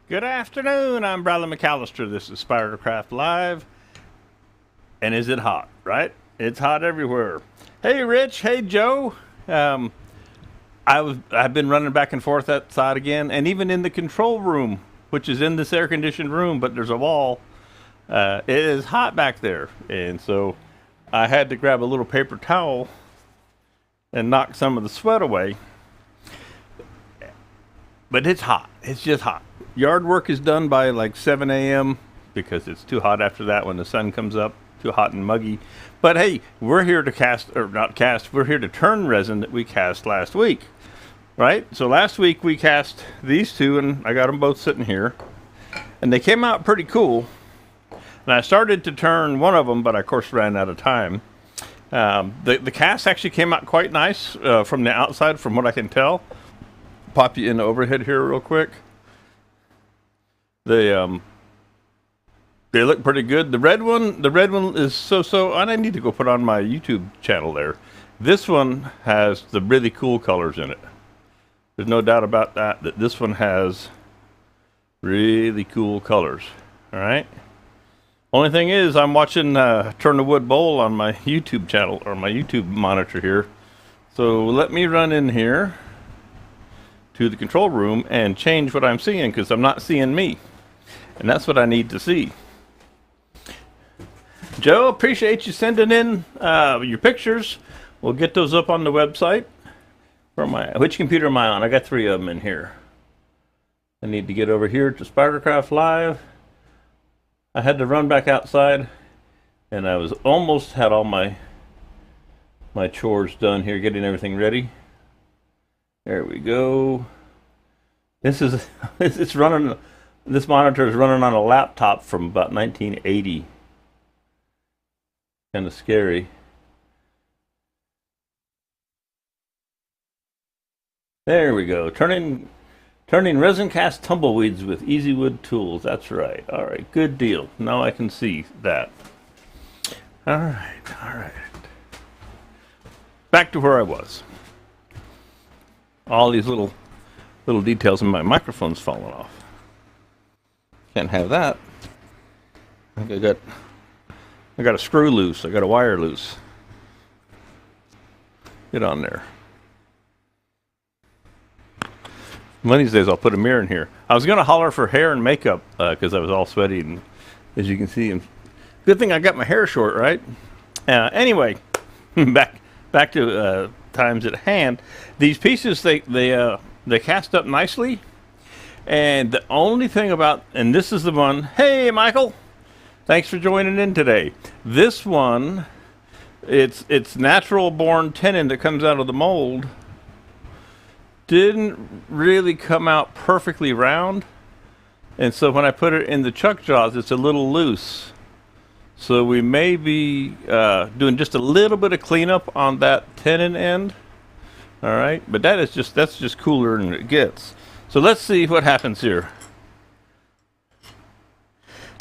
Good afternoon, I'm Bradley McAllister. This is Spiracraft Live. And is it hot, right? It's hot everywhere. Hey Rich, hey Joe. I've been running back and forth outside again, and even in the control room, which is in this air conditioned room, but there's a wall. It is hot back there. And so I had to grab a little paper towel and knock some of the sweat away. But it's hot. It's just hot. Yard work is done by like 7 a.m. because it's too hot after that when the sun comes up. Too hot and muggy. But hey, we're here to cast, or not cast, we're here to turn resin that we cast last week. Right? So last week we cast these two, and I got them both sitting here. And they came out pretty cool. And I started to turn one of them, but I of course ran out of time. The cast actually came out quite nice from the outside, from what I can tell. Pop you in the overhead here real quick. They look pretty good. The red one is so, and I need to go put on my YouTube channel there. This one has the really cool colors in it. There's no doubt about that this one has really cool colors. All right. Only thing is, I'm watching Turn the Wood Bowl on my YouTube channel, or my YouTube monitor here. So let me run in here to the control room and change what I'm seeing, because I'm not seeing me. And that's what I need to see. Joe, appreciate you sending in your pictures. We'll get those up on the website. Which computer am I on? I got 3 of them in here. I need to get over here to Spiracraft Live. I had to run back outside, and I was almost had all my chores done here, getting everything ready. There we go. It's running. This monitor is running on a laptop from about 1980. Kind of scary. There we go. Turning Resin-Cast Tumbleweeds with easy wood tools. That's right. All right, good deal. Now I can see that. All right. Back to where I was. All these little details, and my microphone's falling off. Can't have that. I think I got a screw loose. I got a wire loose. Get on there. One of these days I'll put a mirror in here. I was gonna holler for hair and makeup because I was all sweaty, and as you can see, good thing I got my hair short, right? Anyway, back to times at hand. These pieces they cast up nicely. And the only thing about, and this is the one, hey Michael, thanks for joining in today. This one, it's natural born tenon that comes out of the mold. Didn't really come out perfectly round. And so when I put it in the chuck jaws, it's a little loose. So we may be doing just a little bit of cleanup on that tenon end. All right, but that's just cooler than it gets. So let's see what happens here.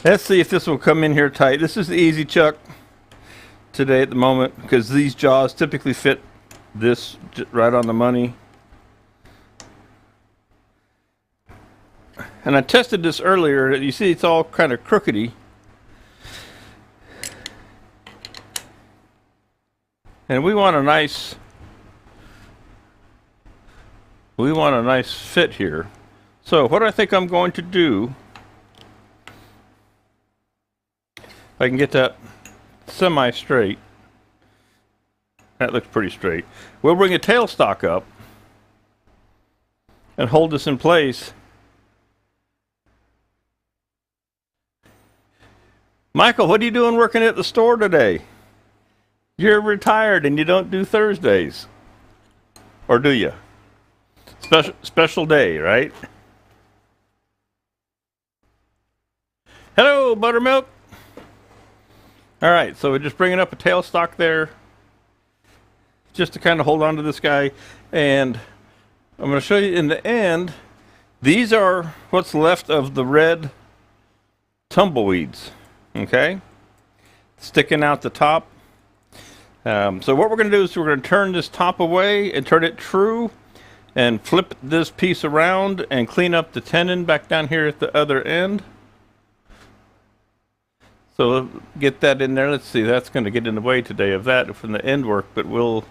Let's see if this will come in here tight. This is the easy chuck today at the moment, because these jaws typically fit this right on the money. And I tested this earlier. You see it's all kind of crookedy. And we want a nice fit here. So what I think I'm going to do, if I can get that semi-straight, that looks pretty straight. We'll bring a tailstock up and hold this in place. Michael, what are you doing working at the store today? You're retired and you don't do Thursdays. Or do you? Special day, right? Hello, Buttermilk. All right, so we're just bringing up a tailstock there just to kind of hold on to this guy. And I'm going to show you in the end, these are what's left of the red tumbleweeds, okay? Sticking out the top. So what we're going to do is we're going to turn this top away and turn it true and flip this piece around and clean up the tenon back down here at the other end. So get that in there. Let's see, that's going to get in the way today of that from the end work, but we'll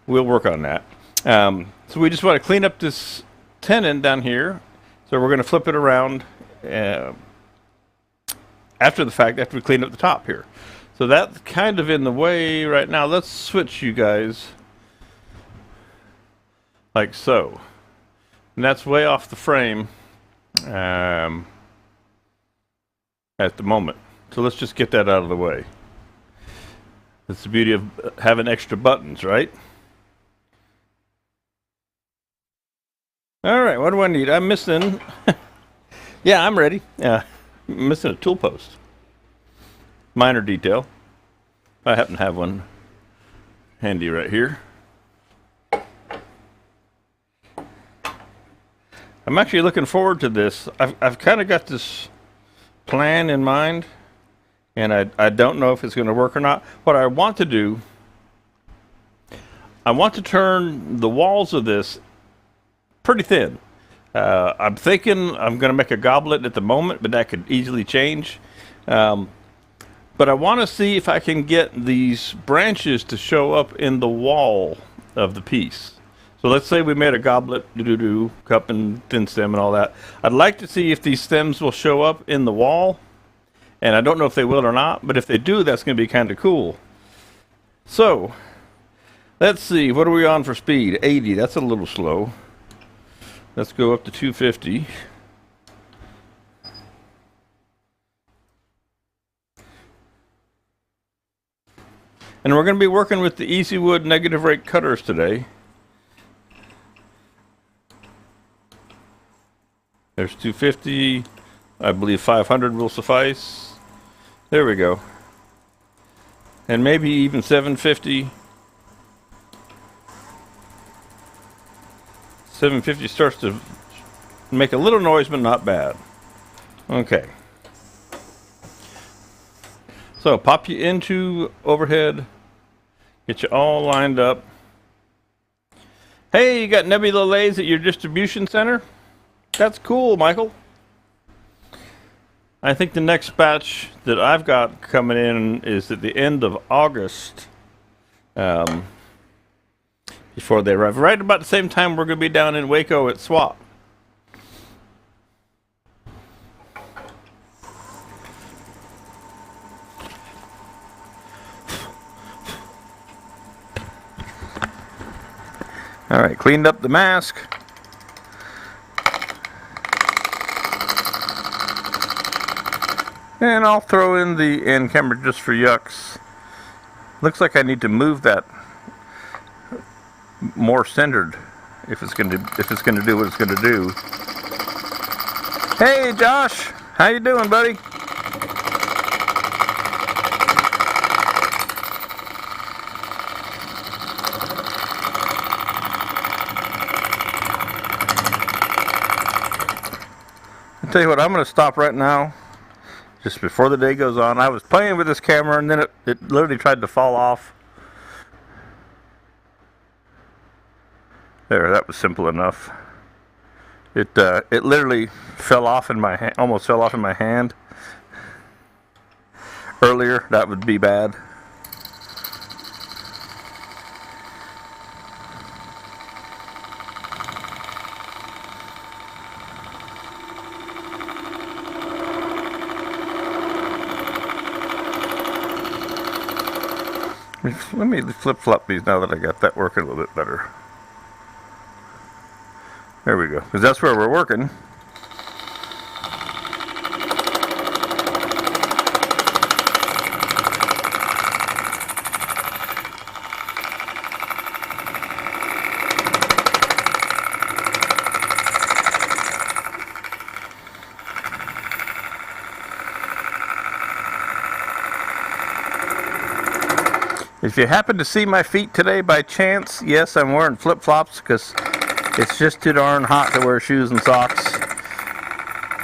work on that. So we just want to clean up this tenon down here. So we're going to flip it around after the fact, after we clean up the top here. So that's kind of in the way right now. Let's switch, you guys, like so. And that's way off the frame at the moment. So let's just get that out of the way. That's the beauty of having extra buttons, right? All right, what do I need? I'm missing, yeah, I'm ready. I'm missing a tool post. Minor detail. I happen to have one handy right here. I'm actually looking forward to this. I've kind of got this plan in mind, and I don't know if it's going to work or not. What I want to do, I want to turn the walls of this pretty thin. I'm thinking I'm going to make a goblet at the moment, but that could easily change. But I want to see if I can get these branches to show up in the wall of the piece. So let's say we made a goblet, cup and thin stem and all that. I'd like to see if these stems will show up in the wall. And I don't know if they will or not, but if they do, that's going to be kind of cool. So, let's see, what are we on for speed? 80, that's a little slow. Let's go up to 250. And we're going to be working with the Easy Wood negative rake cutters today. There's 250. I believe 500 will suffice. There we go. And maybe even 750. 750 starts to make a little noise, but not bad. Okay. So pop you into overhead, get you all lined up. Hey, you got nebula lathes at your distribution center? That's cool, Michael. I think the next batch that I've got coming in is at the end of August. Before they arrive. Right about the same time we're going to be down in Waco at SWAP. Alright, cleaned up the mask. And I'll throw in the end camera just for yucks. Looks like I need to move that more centered if it's going to do what it's going to do. Hey Josh, how you doing, buddy? I'll tell you what, I'm going to stop right now, just before the day goes on. I was playing with this camera and then it literally tried to fall off. There, that was simple enough. It literally fell off in my hand, almost fell off in my hand earlier. That would be bad. Let me flip-flop these now that I got that working a little bit better. There we go, because that's where we're working. If you happen to see my feet today by chance, yes, I'm wearing flip-flops because it's just too darn hot to wear shoes and socks.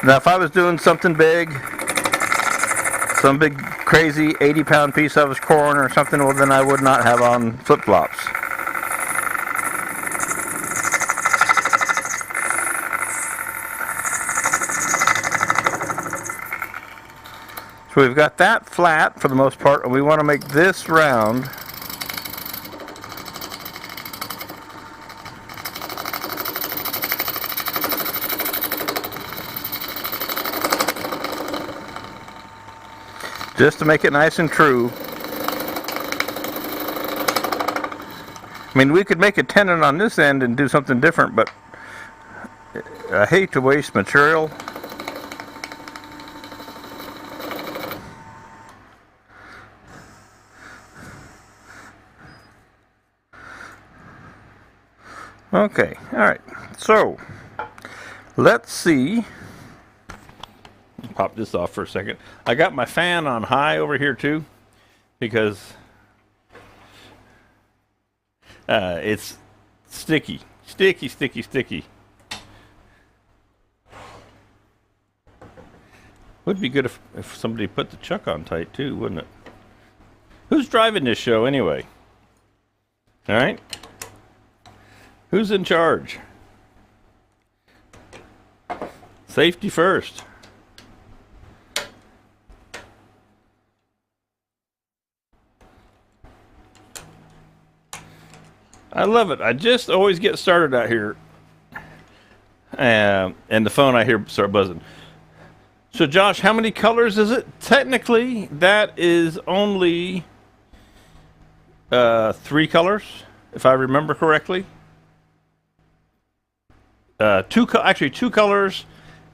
Now, if I was doing something big, some big crazy 80-pound piece of corn or something, well, then I would not have on flip-flops. So we've got that flat for the most part, and we want to make this round. Just to make it nice and true. I mean, we could make a tenon on this end and do something different, but I hate to waste material. Okay, all right, so let's see. Pop this off for a second. I got my fan on high over here too, because it's sticky. Would be good if somebody put the chuck on tight too, wouldn't it? Who's driving this show anyway? All right. Who's in charge? Safety first. I love it. I just always get started out here. And the phone I hear start buzzing. So Josh, how many colors is it? Technically, that is only 3 colors, if I remember correctly. Two colors,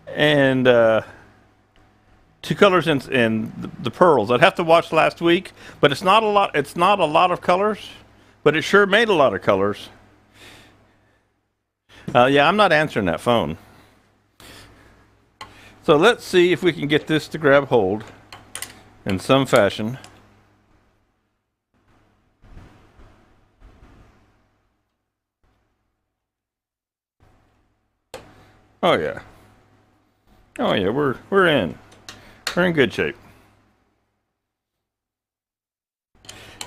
and 2 colors in the pearls. I'd have to watch last week, but it's not a lot. It's not a lot of colors, but it sure made a lot of colors. Yeah, I'm not answering that phone. So let's see if we can get this to grab hold in some fashion. Oh yeah. Oh yeah, we're in. We're in good shape.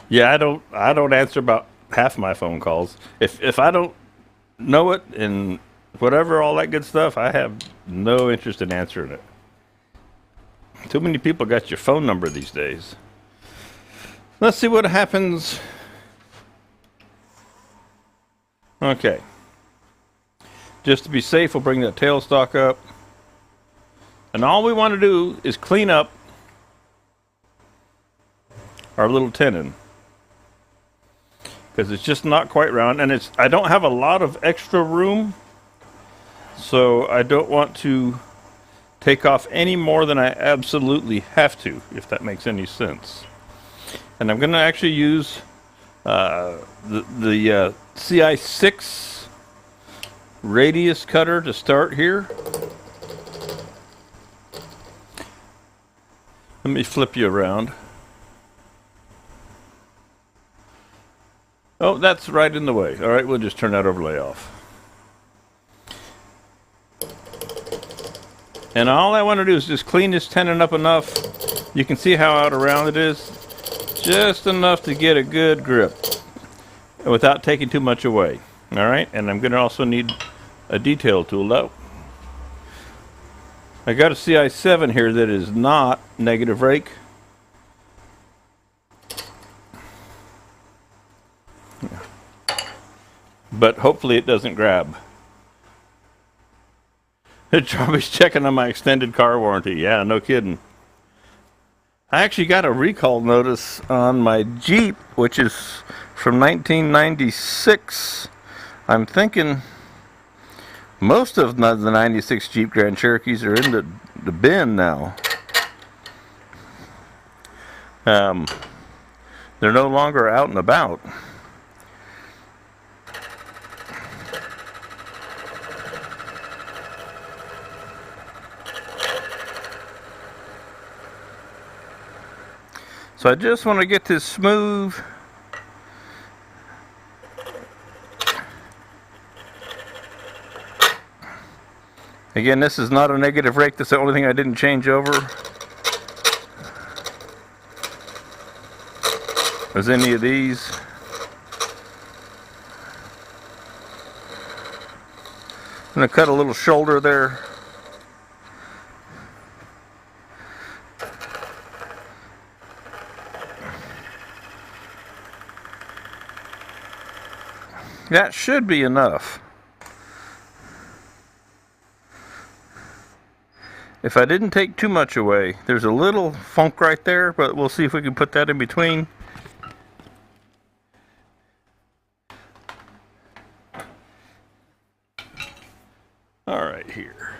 Yeah, I don't answer about half my phone calls. If I don't know it and whatever, all that good stuff, I have no interest in answering it. Too many people got your phone number these days. Let's see what happens. Okay. Just to be safe, we'll bring that tailstock up. And all we want to do is clean up our little tenon, because it's just not quite round, and I don't have a lot of extra room, so I don't want to take off any more than I absolutely have to, if that makes any sense. And I'm going to actually use the CI6 radius cutter to start here. Let me flip you around. Oh, that's right in the way. All right, we'll just turn that overlay off. And all I want to do is just clean this tenon up enough. You can see how out around it is. Just enough to get a good grip without taking too much away. All right, and I'm going to also need a detail tool. I got a CI7 here that is not negative rake. But hopefully it doesn't grab. Charlie's checking on my extended car warranty. Yeah, no kidding. I actually got a recall notice on my Jeep, which is from 1996. I'm thinking most of the 96 Jeep Grand Cherokees are in the bin now. They're no longer out and about. So I just want to get this smooth. Again, this is not a negative rake. That's the only thing I didn't change over. Was any of these. I'm going to cut a little shoulder there. That should be enough. If I didn't take too much away, there's a little funk right there, but we'll see if we can put that in between. All right, here.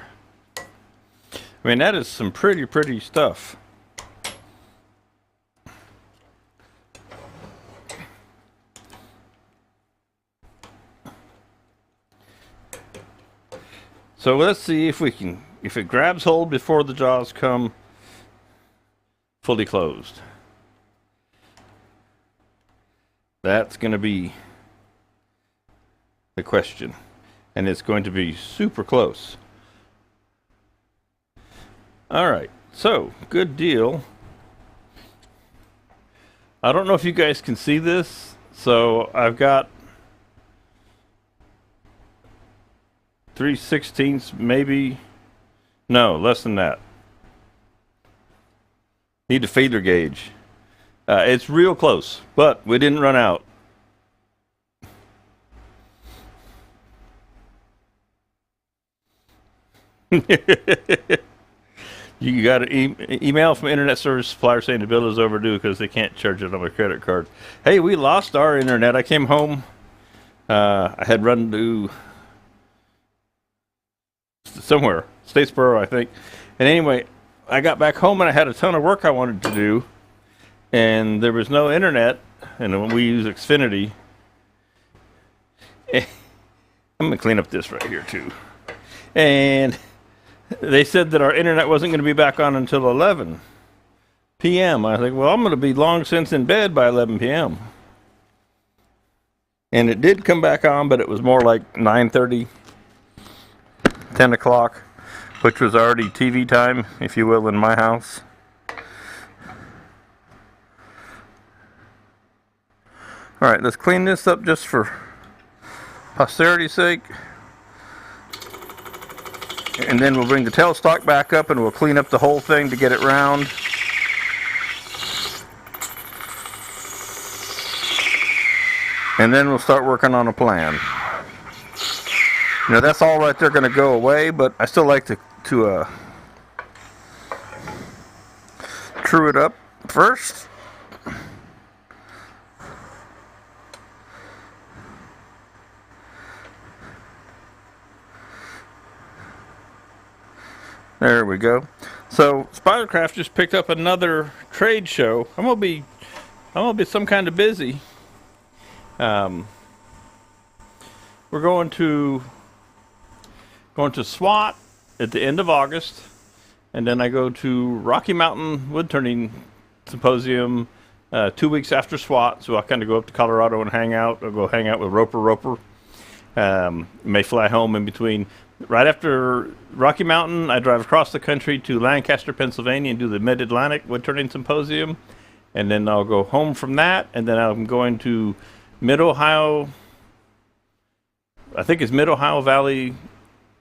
I mean, that is some pretty stuff. So let's see if we can, if it grabs hold before the jaws come fully closed. That's going to be the question. And it's going to be super close. All right, so good deal. I don't know if you guys can see this. So I've got 3/16, maybe. No, less than that. Need a feeder gauge. It's real close, but we didn't run out. You got an email from internet service supplier saying the bill is overdue because they can't charge it on my credit card. Hey, we lost our internet. I came home. I had run to somewhere, Statesboro, I think. And anyway, I got back home and I had a ton of work I wanted to do, and there was no internet, and we use Xfinity. I'm gonna clean up this right here too. And they said that our internet wasn't going to be back on until 11 p.m. I think, well, I'm going to be long since in bed by 11 p.m. And it did come back on, but it was more like 9:30, 10 o'clock, which was already TV time, if you will, in my house. All right, let's clean this up just for posterity's sake. And then we'll bring the tailstock back up and we'll clean up the whole thing to get it round. And then we'll start working on a plan. You know, that's all right there going to go away, but I still like to true it up first. There we go. So Spiracraft just picked up another trade show. I'm gonna be some kind of busy. We're going to SWAT at the end of August, and then I go to Rocky Mountain Wood Turning Symposium 2 weeks after SWAT. So I kind of go up to Colorado and hang out. I'll go hang out with Roper. May fly home in between. Right after Rocky Mountain, I drive across the country to Lancaster, Pennsylvania, and do the Mid-Atlantic Wood Turning Symposium. And then I'll go home from that, and then I'm going to Mid-Ohio, I think it's Mid-Ohio Valley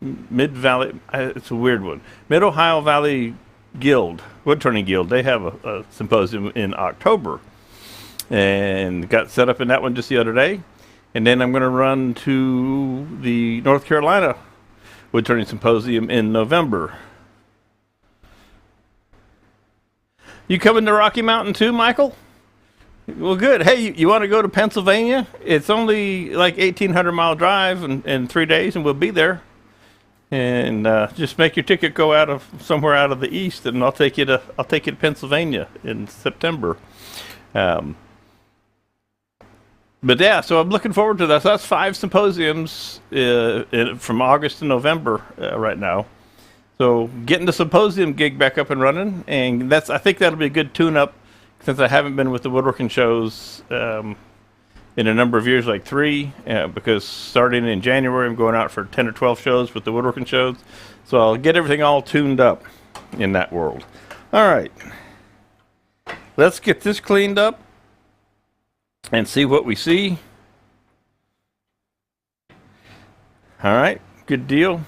Mid-Valley, it's a weird one. Mid-Ohio Valley Guild, Wood Turning Guild, they have a symposium in October. And got set up in that one just the other day. And then I'm going to run to the North Carolina Wood Turning Symposium in November. You coming to Rocky Mountain too, Michael? Well, good. Hey, you want to go to Pennsylvania? It's only like 1,800-mile drive in 3 days, and we'll be there. And just make your ticket go out of somewhere out of the east, and I'll take you to Pennsylvania in September. But yeah, so I'm looking forward to that. So that's 5 symposiums from August to November right now. So getting the symposium gig back up and running, and I think that'll be a good tune-up since I haven't been with the woodworking shows in a number of years, like 3, because starting in January, I'm going out for 10 or 12 shows with the woodworking shows. So I'll get everything all tuned up in that world. All right. Let's get this cleaned up and see what we see. All right. Good deal.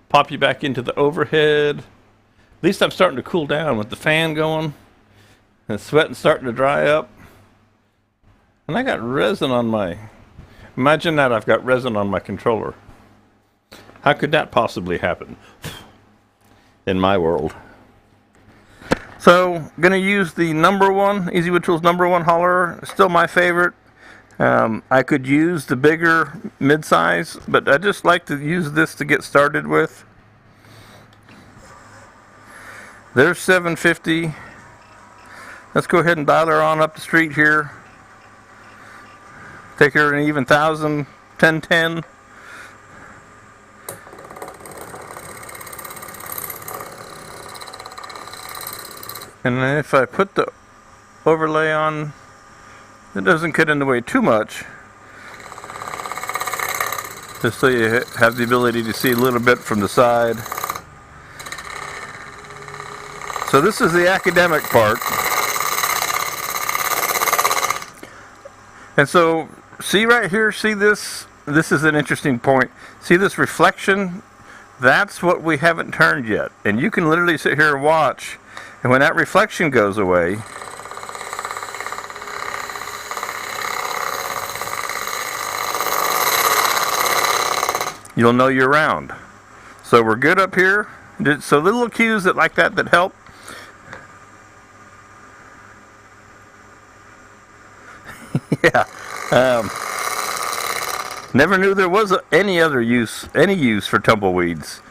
Pop you back into the overhead. At least I'm starting to cool down with the fan going. And sweating starting to dry up. And I got resin on my... Imagine that, I've got resin on my controller. How could that possibly happen in my world? So, going to use the number 1, Easy Wood Tools number 1 hauler. Still my favorite. I could use the bigger mid-size, but I just like to use this to get started with. There's 750. Let's go ahead and dial her on up the street here. Take her an even 1,000, 1010. And then if I put the overlay on, it doesn't get in the way too much. Just so you have the ability to see a little bit from the side. So this is the academic part. And so, see right here, see this? This is an interesting point. See this reflection? That's what we haven't turned yet. And you can literally sit here and watch. And when that reflection goes away, you'll know you're round. So we're good up here. So little cues that like that help. Yeah. Never knew there was any use for tumbleweeds.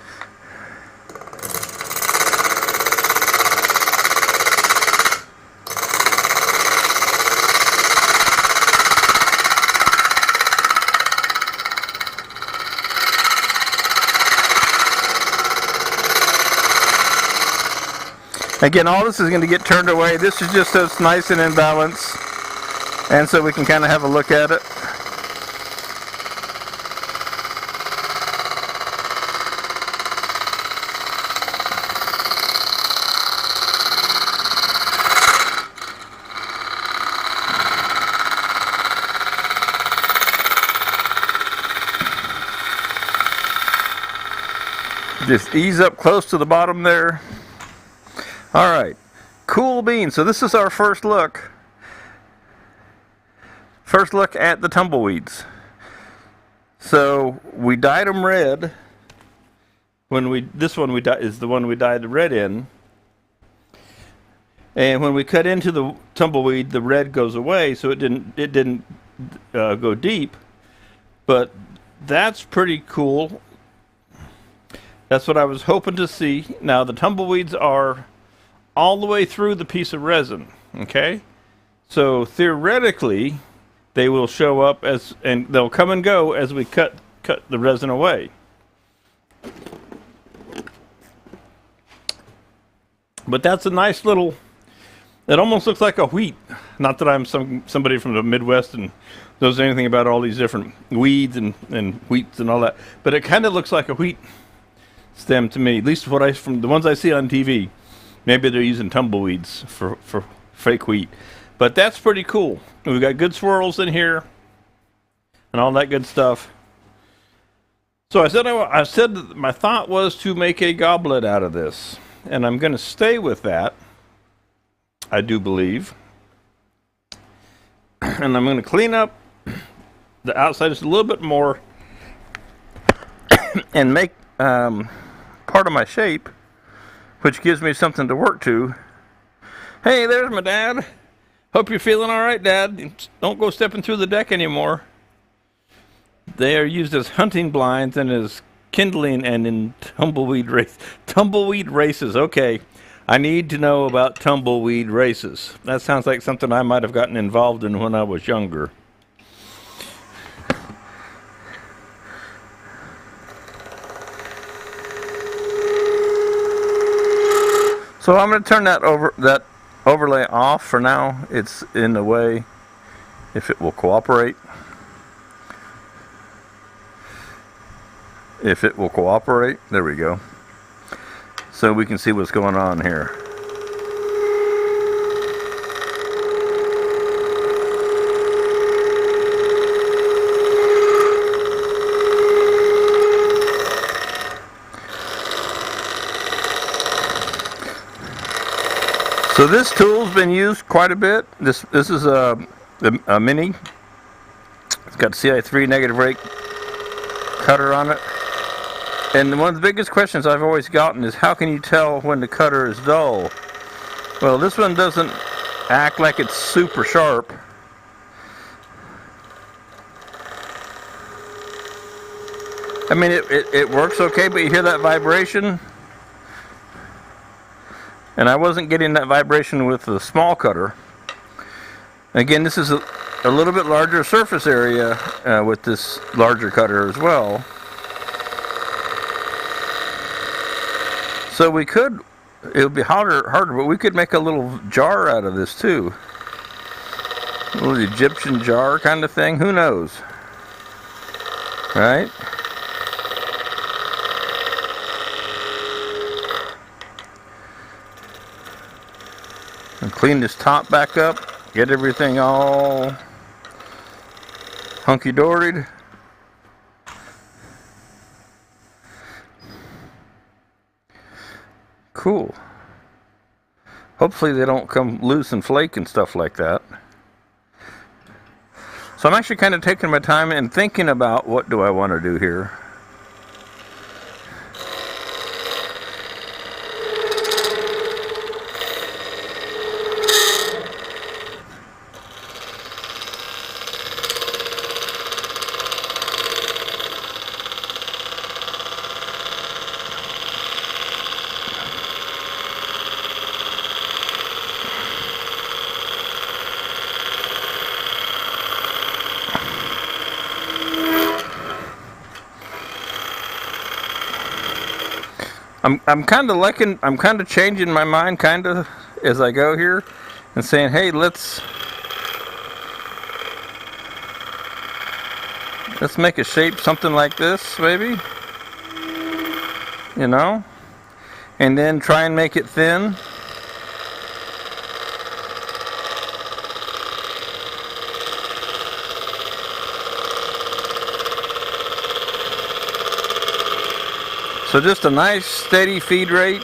Again, all this is going to get turned away. This is just so it's nice and in balance. And so we can kind of have a look at it. Just ease up close to the bottom there. All right, cool beans. So this is our first look. First look at the tumbleweeds. So we dyed them red. This one is the one we dyed the red in. And when we cut into the tumbleweed, the red goes away, so it didn't go deep. But that's pretty cool. That's what I was hoping to see. Now the tumbleweeds are all the way through the piece of resin, okay? So theoretically, they will show up and they'll come and go as we cut the resin away. But that's a nice little, it almost looks like a wheat. Not that I'm somebody from the Midwest and knows anything about all these different weeds and wheats and all that, but it kind of looks like a wheat stem to me, at least from the ones I see on TV. Maybe they're using tumbleweeds for fake wheat. But that's pretty cool. We've got good swirls in here and all that good stuff. So I said that my thought was to make a goblet out of this, and I'm going to stay with that. I do believe, and I'm going to clean up the outside just a little bit more, and make part of my shape, which gives me something to work to. Hey, there's my dad. Hope you're feeling all right, Dad. Don't go stepping through the deck anymore. They are used as hunting blinds and as kindling and in tumbleweed races. Okay, I need to know about tumbleweed races. That sounds like something I might have gotten involved in when I was younger. So I'm going to turn that overlay off for now. It's in the way, if it will cooperate. If it will cooperate, there we go. So we can see what's going on here. So this tool's been used quite a bit. This is a mini. It's got CI3 negative rake cutter on it. And one of the biggest questions I've always gotten is, how can you tell when the cutter is dull? Well, this one doesn't act like it's super sharp. I mean, it works okay, but you hear that vibration? And I wasn't getting that vibration with the small cutter. Again, this is a little bit larger surface area with this larger cutter as well. So it would be harder, but we could make a little jar out of this too. A little Egyptian jar kind of thing, who knows? Right? And clean this top back up, get everything all hunky-doried. Cool. Hopefully they don't come loose and flake and stuff like that. So I'm actually kind of taking my time and thinking about what do I want to do here. I'm kind of changing my mind kind of as I go here and saying, hey, let's make a shape something like this, maybe, you know, and then try and make it thin. So just a nice steady feed rate.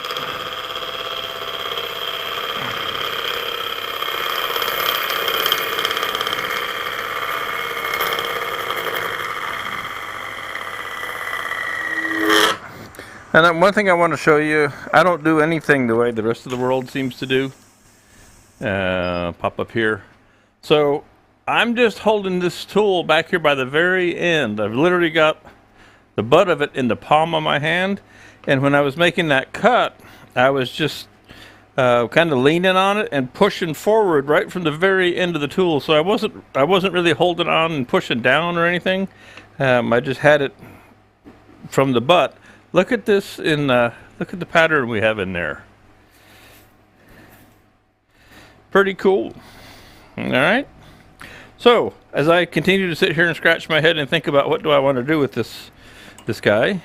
And then one thing I want to show you, I don't do anything the way the rest of the world seems to do. Pop up here. So I'm just holding this tool back here by the very end. I've literally got the butt of it in the palm of my hand, and when I was making that cut, I was just kind of leaning on it and pushing forward right from the very end of the tool. So I wasn't really holding on and pushing down or anything. I just had it from the butt. Look at this look at the pattern we have in there. Pretty cool. All right. So as I continue to sit here and scratch my head and think about what do I want to do with this guy,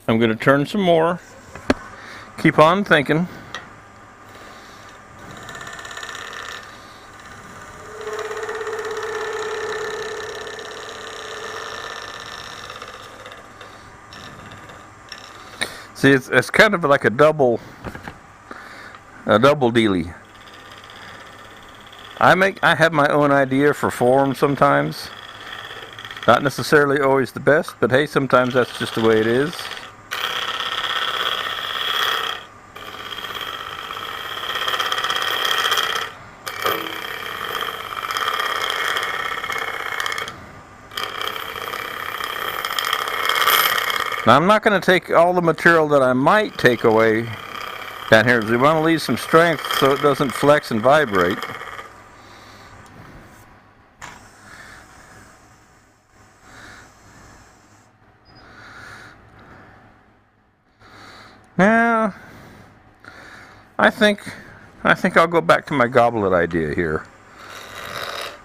I'm going to turn some more. Keep on thinking. See, it's kind of like a double dealie. I have my own idea for form sometimes. Not necessarily always the best, but hey, sometimes that's just the way it is. Now I'm not going to take all the material that I might take away down here, because we want to leave some strength so it doesn't flex and vibrate. Now, I think I'll go back to my goblet idea here.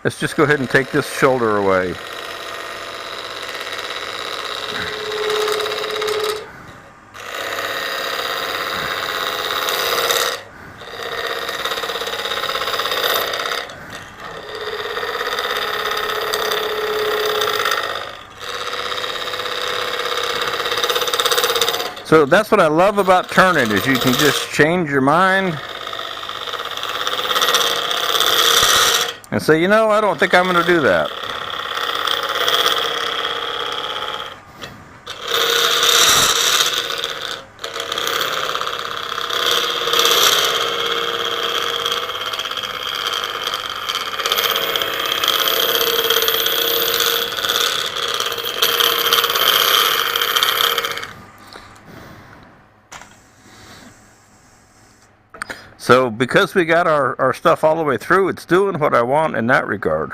Let's just go ahead and take this shoulder away. So that's what I love about turning, is you can just change your mind and say, you know, I don't think I'm going to do that. So because we got our stuff all the way through, it's doing what I want in that regard.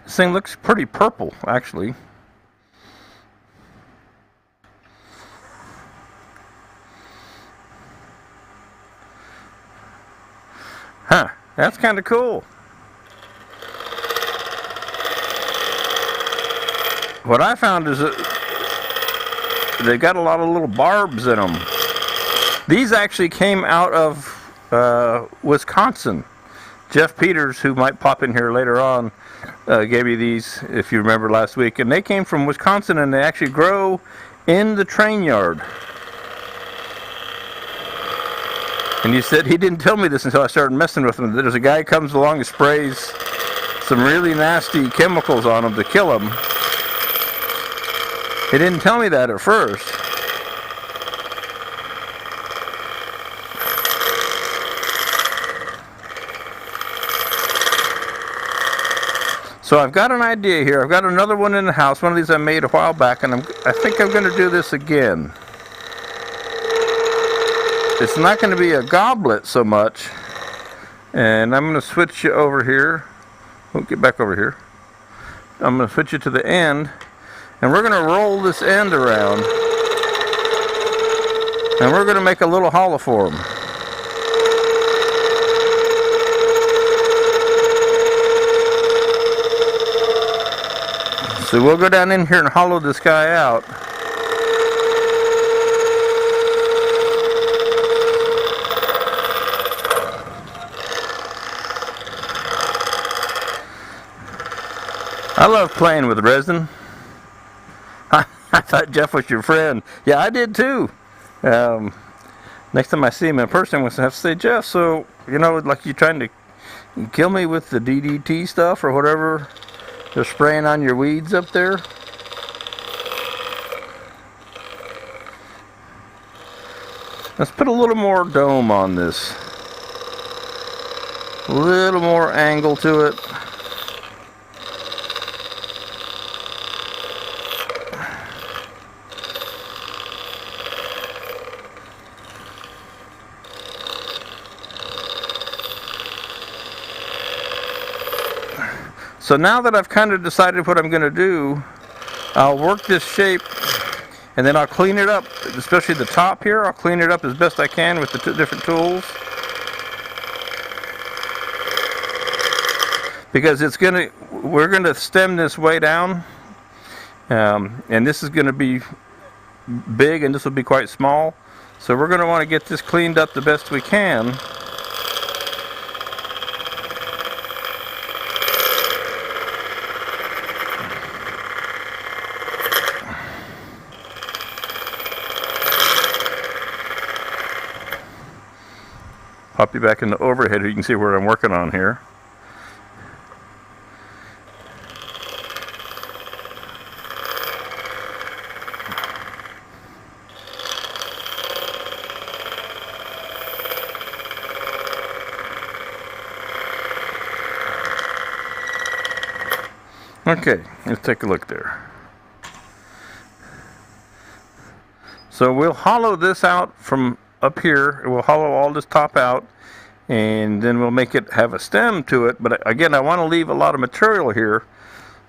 This thing looks pretty purple, actually. Huh, that's kind of cool. What I found is that they got a lot of little barbs in them. These actually came out of Wisconsin. Jeff Peters, who might pop in here later on, gave me these, if you remember last week, and they came from Wisconsin, and they actually grow in the train yard. And he said he didn't tell me this until I started messing with them. There's a guy who comes along and sprays some really nasty chemicals on them to kill them. He didn't tell me that at first. So I've got an idea here. I've got another one in the house. One of these I made a while back, and I think I'm going to do this again. It's not going to be a goblet so much. And I'm going to switch you over here. We'll get back over here. I'm going to switch you to the end. And we're going to roll this end around. And we're going to make a little hollow for them. So we'll go down in here and hollow this guy out. I love playing with resin. I thought Jeff was your friend. Yeah, I did too. Next time I see him in person, I'm going to have to say, Jeff, so, you know, like you trying to kill me with the DDT stuff or whatever they're spraying on your weeds up there? Let's put a little more dome on this. A little more angle to it. So now that I've kind of decided what I'm going to do, I'll work this shape and then I'll clean it up, especially the top here. I'll clean it up as best I can with the two different tools. Because we're going to stem this way down, and this is going to be big and this will be quite small. So we're going to want to get this cleaned up the best we can. Pop you back in the overhead so you can see what I'm working on here. Okay, let's take a look there. So we'll hollow this out from up here. We'll hollow all this top out, and then we'll make it have a stem to it. But again, I want to leave a lot of material here,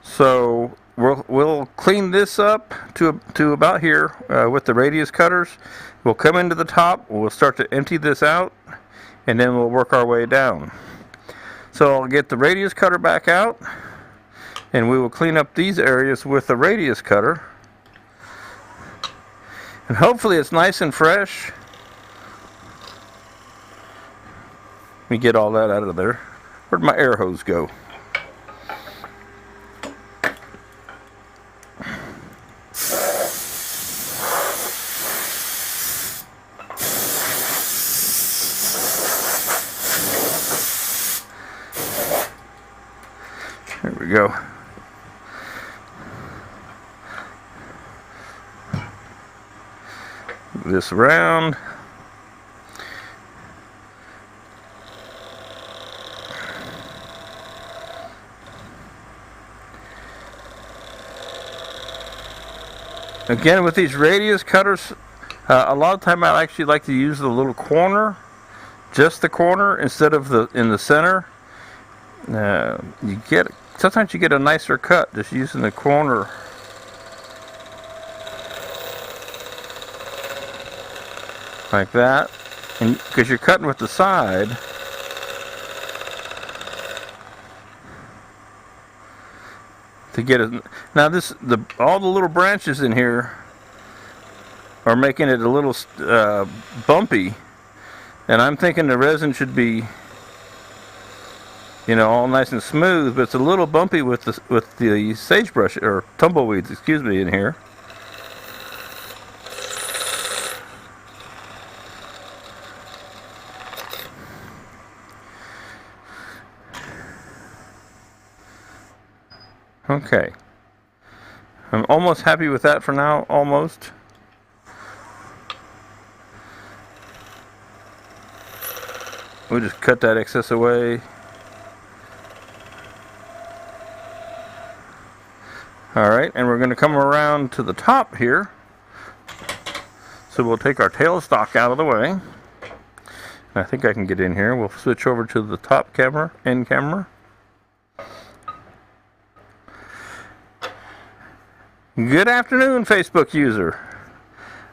so we'll clean this up to about here with the radius cutters. We'll come into the top. We'll start to empty this out, and then we'll work our way down. So I'll get the radius cutter back out, and we will clean up these areas with the radius cutter. And hopefully it's nice and fresh. Let me get all that out of there. Where'd my air hose go? There we go. This around. Again, with these radius cutters, a lot of time I actually like to use the little corner, just the corner instead of in the center. Sometimes you get a nicer cut just using the corner. Like that, and because you're cutting with the side, to get it. Now all the little branches in here are making it a little bumpy, and I'm thinking the resin should be, all nice and smooth, but it's a little bumpy with the sagebrush or tumbleweeds, excuse me, in here. Okay, I'm almost happy with that for now, almost. We'll just cut that excess away. Alright, and we're going to come around to the top here. So we'll take our tailstock out of the way. I think I can get in here. We'll switch over to the top camera, end camera. Good afternoon, Facebook user.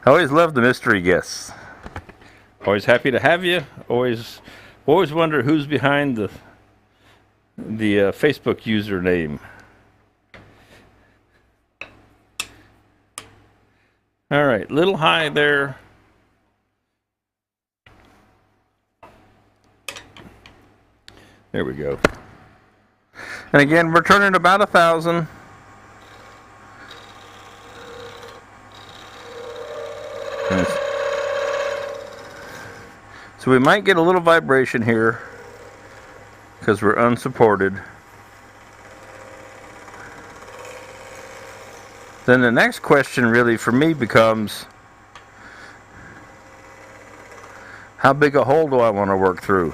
I always love the mystery guests. Always happy to have you. Always wonder who's behind the Facebook username. All right, little high there. There we go. And again, we're turning about 1,000. So we might get a little vibration here because we're unsupported. Then the next question really for me becomes, how big a hole do I want to work through?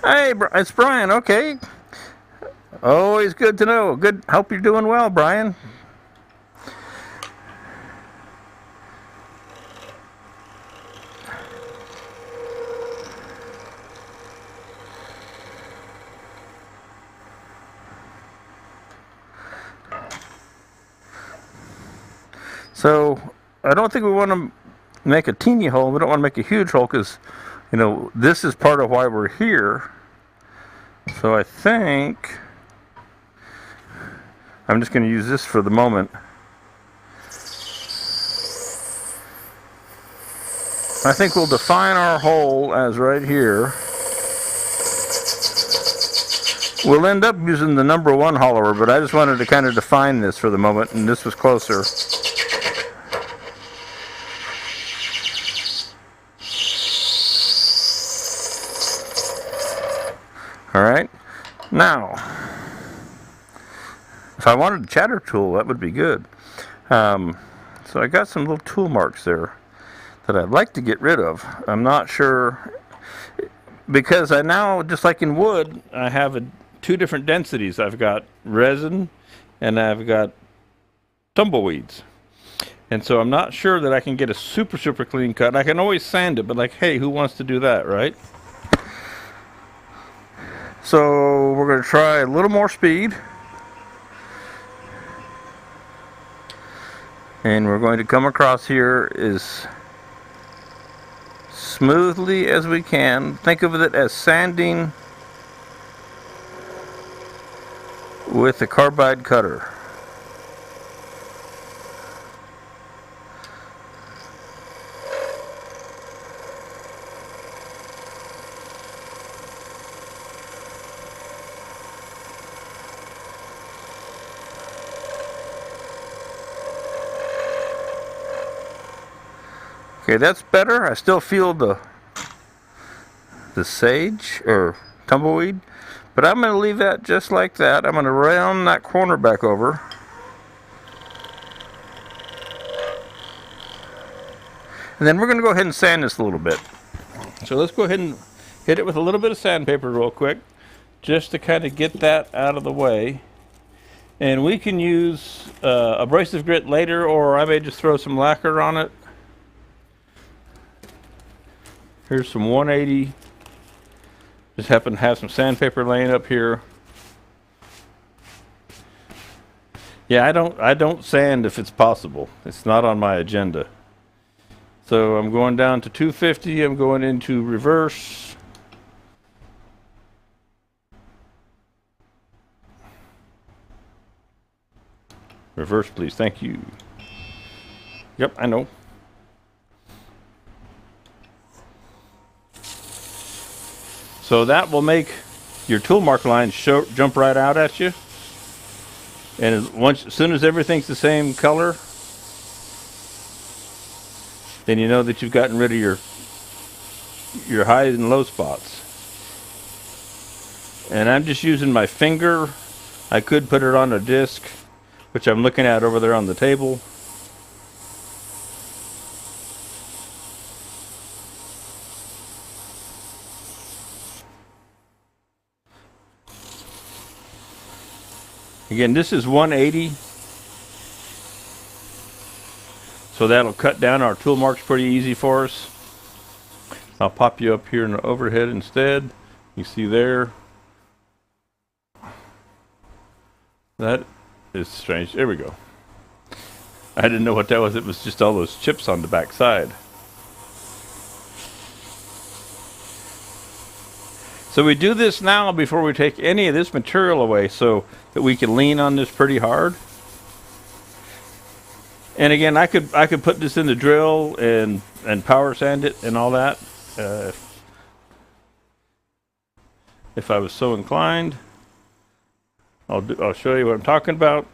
Hey, it's Brian. Okay. Always good to know. Good. Hope you're doing well, Brian. So I don't think we want to make a teeny hole. We don't want to make a huge hole because, this is part of why we're here. So I think I'm just going to use this for the moment. I think we'll define our hole as right here. We'll end up using the number 1 hollower, but I just wanted to kind of define this for the moment, and this was closer. All right. Now, if I wanted a chatter tool, that would be good. So I got some little tool marks there that I'd like to get rid of. I'm not sure, because I now, just like in wood, I have two different densities. I've got resin and I've got tumbleweeds. And so I'm not sure that I can get a super clean cut. I can always sand it, but like, hey, who wants to do that, right? So we're going to try a little more speed. And we're going to come across here as smoothly as we can. Think of it as sanding with a carbide cutter. Okay, that's better. I still feel the sage or tumbleweed, but I'm going to leave that just like that. I'm going to round that corner back over. And then we're going to go ahead and sand this a little bit. So let's go ahead and hit it with a little bit of sandpaper real quick, just to kind of get that out of the way. And we can use abrasive grit later, or I may just throw some lacquer on it. Here's some 180. Just happen to have some sandpaper laying up here. Yeah, I don't sand if it's possible. It's not on my agenda. So I'm going down to 250. I'm going into reverse. Reverse, please. Thank you. Yep, I know. So that will make your tool mark lines jump right out at you. And as soon as everything's the same color, then you know that you've gotten rid of your high and low spots. And I'm just using my finger. I could put it on a disc, which I'm looking at over there on the table. Again, this is 180, so that'll cut down our tool marks pretty easy for us. I'll pop you up here in the overhead instead. You see there. That is strange. There we go. I didn't know what that was. It was just all those chips on the back side. So we do this now before we take any of this material away, so that we can lean on this pretty hard. And again, I could put this in the drill and power sand it and all that if I was so inclined. I'll show you what I'm talking about.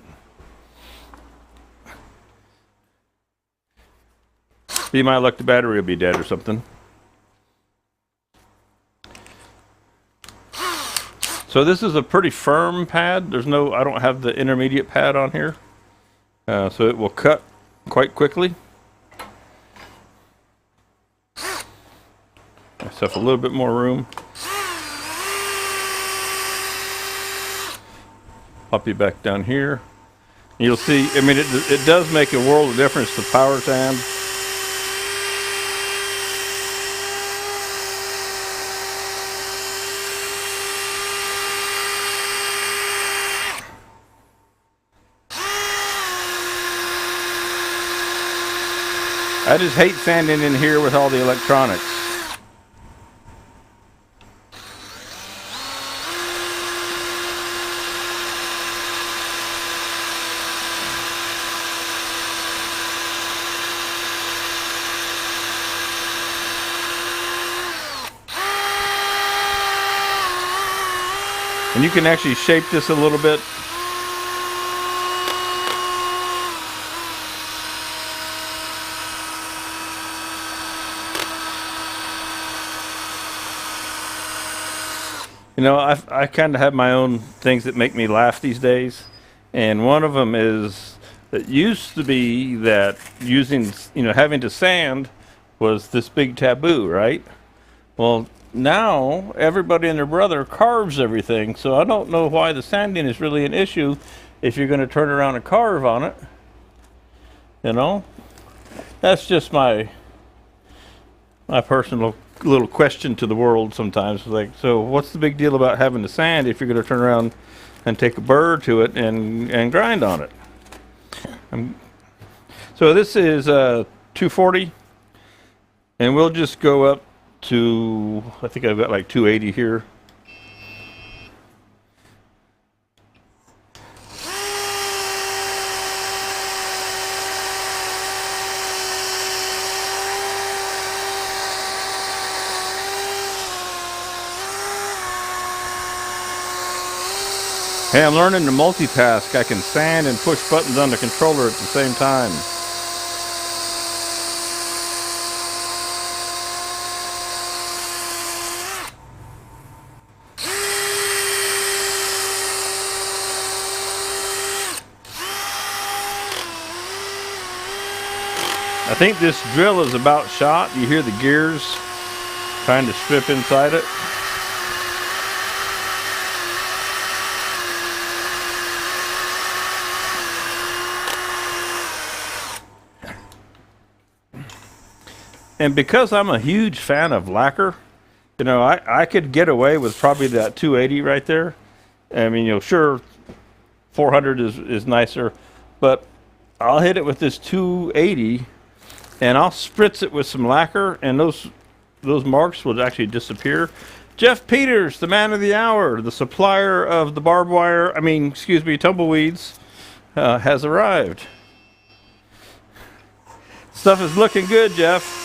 Be my luck, the battery will be dead or something. So this is a pretty firm pad. I don't have the intermediate pad on here. So it will cut quite quickly. Myself a little bit more room. Pop you back down here. You'll see, I mean, it does make a world of difference to power sand. I just hate sanding in here with all the electronics. And you can actually shape this a little bit. You know, I kind of have my own things that make me laugh these days, and one of them is it used to be that using, having to sand was this big taboo, right? Well, now everybody and their brother carves everything, so I don't know why the sanding is really an issue if you're going to turn around and carve on it. You know, that's just my personal little question to the world sometimes. Like, so what's the big deal about having the sand if you're going to turn around and take a burr to it and grind on it? So this is 240, and we'll just go up to, I think I've got like 280 here. Hey, I'm learning to multitask. I can sand and push buttons on the controller at the same time. I think this drill is about shot. You hear the gears trying to strip inside it. And because I'm a huge fan of lacquer, I could get away with probably that 280 right there. I mean, sure, 400 is nicer, but I'll hit it with this 280, and I'll spritz it with some lacquer, and those marks will actually disappear. Jeff Peters, the man of the hour, the supplier of the barbed wire, tumbleweeds, has arrived. Stuff is looking good, Jeff.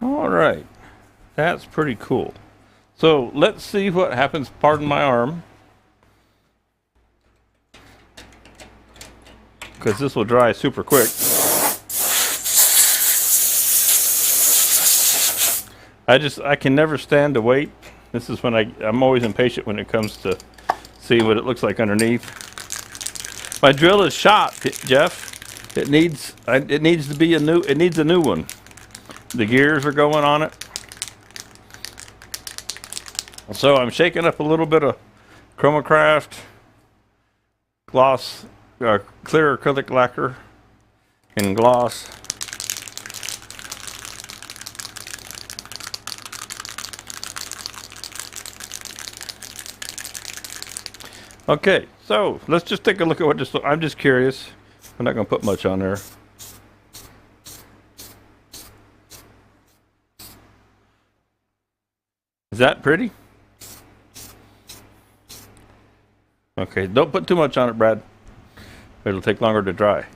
All right, that's pretty cool. So let's see what happens. Pardon my arm, because this will dry super quick. I can never stand to wait. This is when I'm always impatient when it comes to seeing what it looks like underneath. My drill is shot, Jeff. It needs to be a new one. The gears are going on it. So I'm shaking up a little bit of Spiracraft gloss, clear acrylic lacquer in gloss. Okay, so let's just take a look at what this. I'm just curious. I'm not going to put much on there. Is that pretty? Okay, don't put too much on it, Brad. It'll take longer to dry.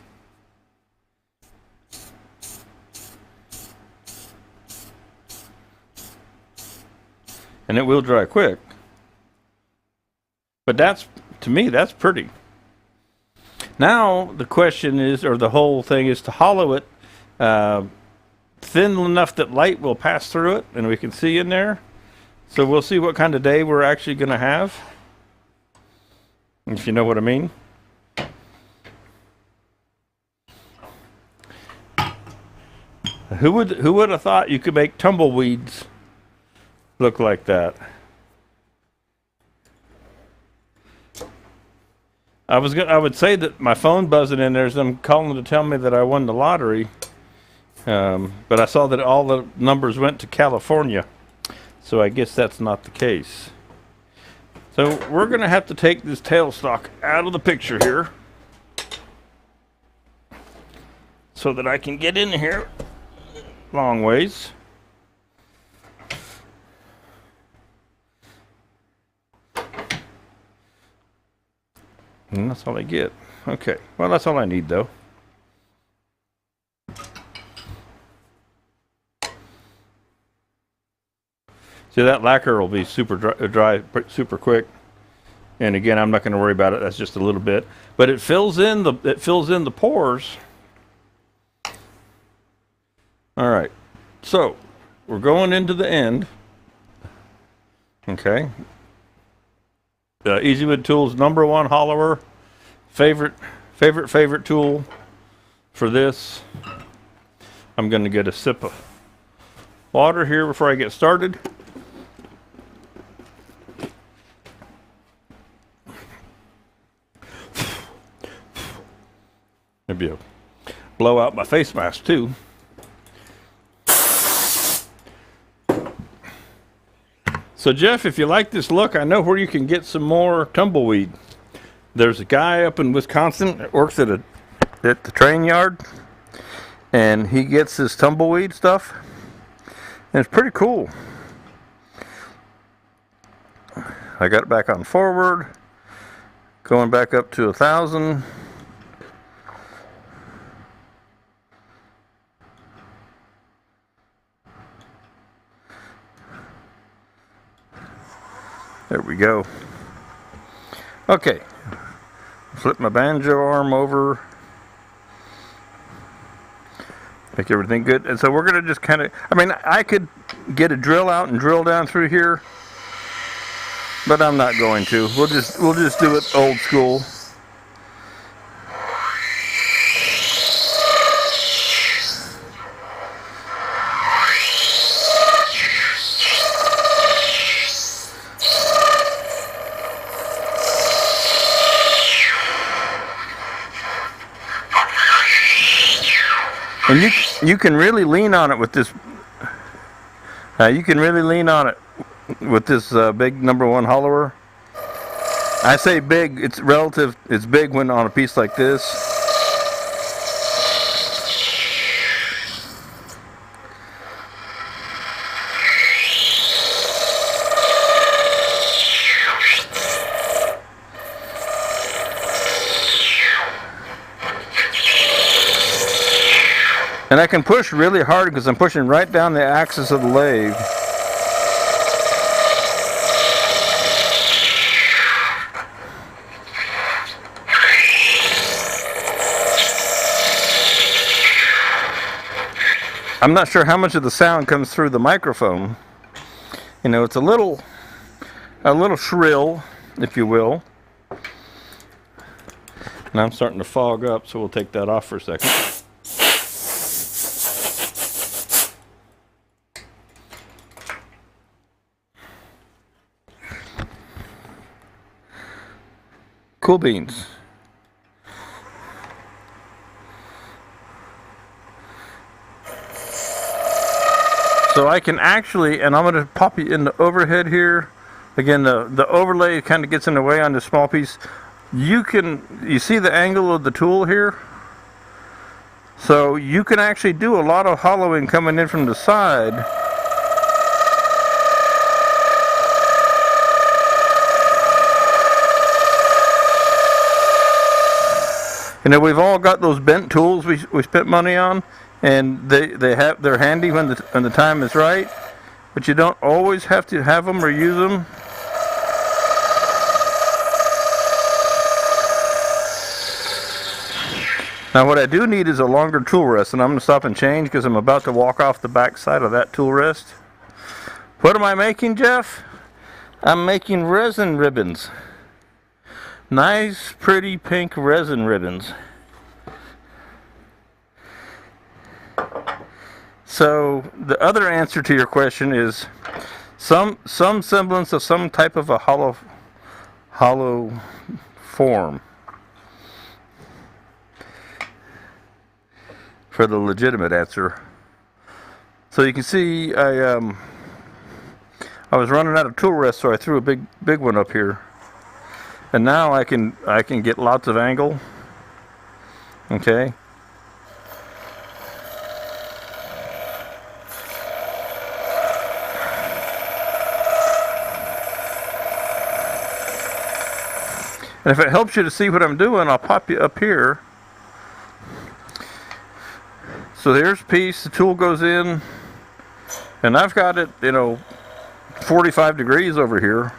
And it will dry quick. But to me, that's pretty. Now, the question is, or the whole thing is to hollow it thin enough that light will pass through it and we can see in there. So we'll see what kind of day we're actually going to have, if you know what I mean. Who would have thought you could make tumbleweeds look like that? I would say that my phone buzzing in there as I'm calling to tell me that I won the lottery, but I saw that all the numbers went to California. So I guess that's not the case. So we're going to have to take this tailstock out of the picture here so that I can get in here long ways. And that's all I get. Okay, well, that's all I need though. See, that lacquer will be super dry super quick. And again, I'm not going to worry about it. That's just a little bit, but it fills in the pores. All right, so we're going into the end. Okay. EasyWood Tools #1 hollower. Favorite tool for this. I'm going to get a sip of water here before I get started. Maybe I'll blow out my face mask too. So Jeff, if you like this look, I know where you can get some more tumbleweed. There's a guy up in Wisconsin that works at the train yard, and he gets this tumbleweed stuff, and it's pretty cool. I got it back on forward, going back up to 1,000. There we go. Okay, flip my banjo arm over, make everything good. And so we're gonna just kind of, I mean, I could get a drill out and drill down through here, but I'm not going to. We'll just do it old school. And you can really lean on it with this. You can really lean on it with this big #1 hollower. I say big, it's relative. It's big when on a piece like this. And I can push really hard because I'm pushing right down the axis of the lathe. I'm not sure how much of the sound comes through the microphone. You know, it's a little shrill, if you will. And I'm starting to fog up, so we'll take that off for a second. Cool beans. So I can actually, and I'm going to pop you in the overhead here. Again, the overlay kind of gets in the way on this small piece. You see the angle of the tool here? So you can actually do a lot of hollowing coming in from the side. You know, we've all got those bent tools we spent money on, and they're handy when the time is right, but you don't always have to have them or use them. Now what I do need is a longer tool rest, and I'm going to stop and change because I'm about to walk off the back side of that tool rest. What am I making, Jeff? I'm making resin ribbons. Nice, pretty pink resin ribbons. So the other answer to your question is some semblance of some type of a hollow form for the legitimate answer. So you can see I I was running out of tool rest, so I threw a big one up here. And now I can get lots of angle. Okay. And if it helps you to see what I'm doing, I'll pop you up here. So there's a piece, the tool goes in, and I've got it, 45 degrees over here.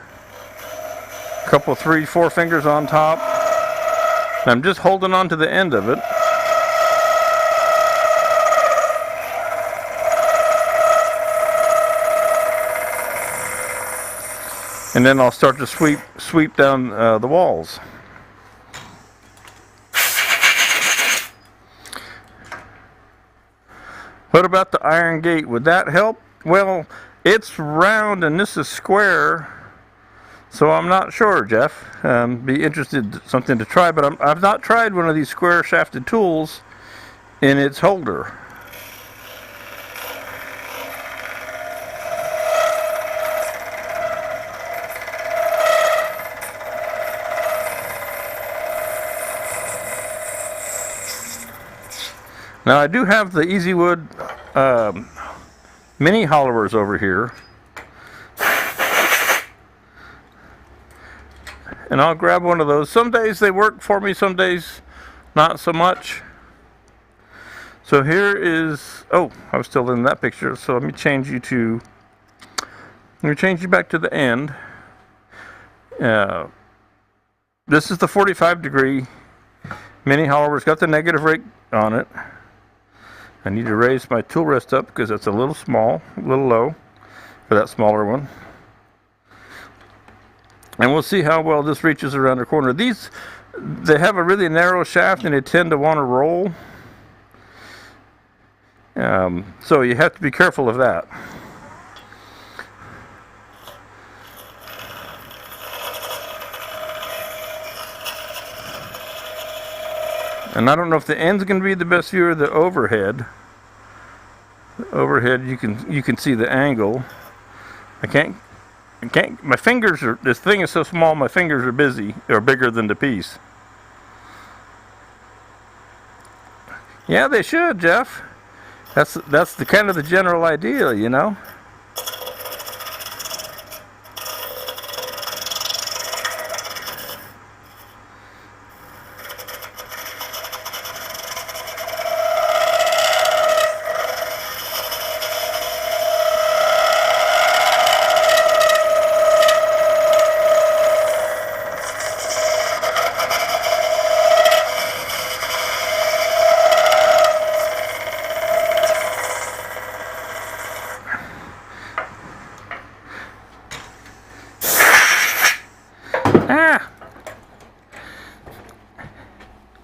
A couple, 3, 4 fingers on top. And I'm just holding on to the end of it. And then I'll start to sweep down the walls. What about the iron gate? Would that help? Well, it's round and this is square, so I'm not sure, Jeff. Be interested something to try, but I've not tried one of these square shafted tools in its holder. Now I do have the EasyWood mini hollowers over here, and I'll grab one of those. Some days they work for me, some days not so much. So here is, oh, I was still in that picture, so let me change you back to the end. This is the 45 degree mini hollower. It's got the negative rake on it. I need to raise my tool rest up because that's a little small, a little low for that smaller one. And we'll see how well this reaches around the corner. These, they have a really narrow shaft and they tend to want to roll. So you have to be careful of that. And I don't know if the end's going to be the best view or the overhead. The overhead, you can see the angle. I can't. My fingers are. This thing is so small. My fingers are busy or bigger than the piece. Yeah, they should, Jeff. That's the kind of the general idea, you know.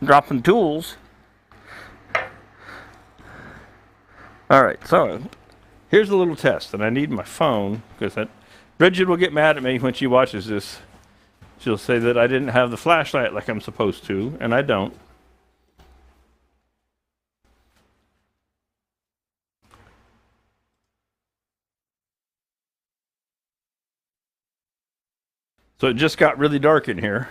Dropping tools. Alright, so here's a little test, and I need my phone because Bridget will get mad at me when she watches this. She'll say that I didn't have the flashlight like I'm supposed to, and I don't. So it just got really dark in here.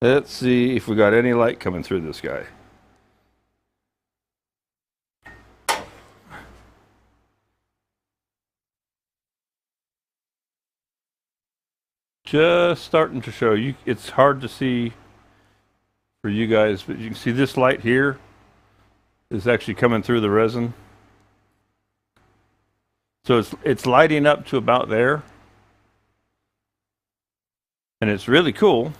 Let's see if we got any light coming through this guy. Just starting to show you. It's hard to see for you guys, but you can see this light here is actually coming through the resin. So it's lighting up to about there. And it's really cool.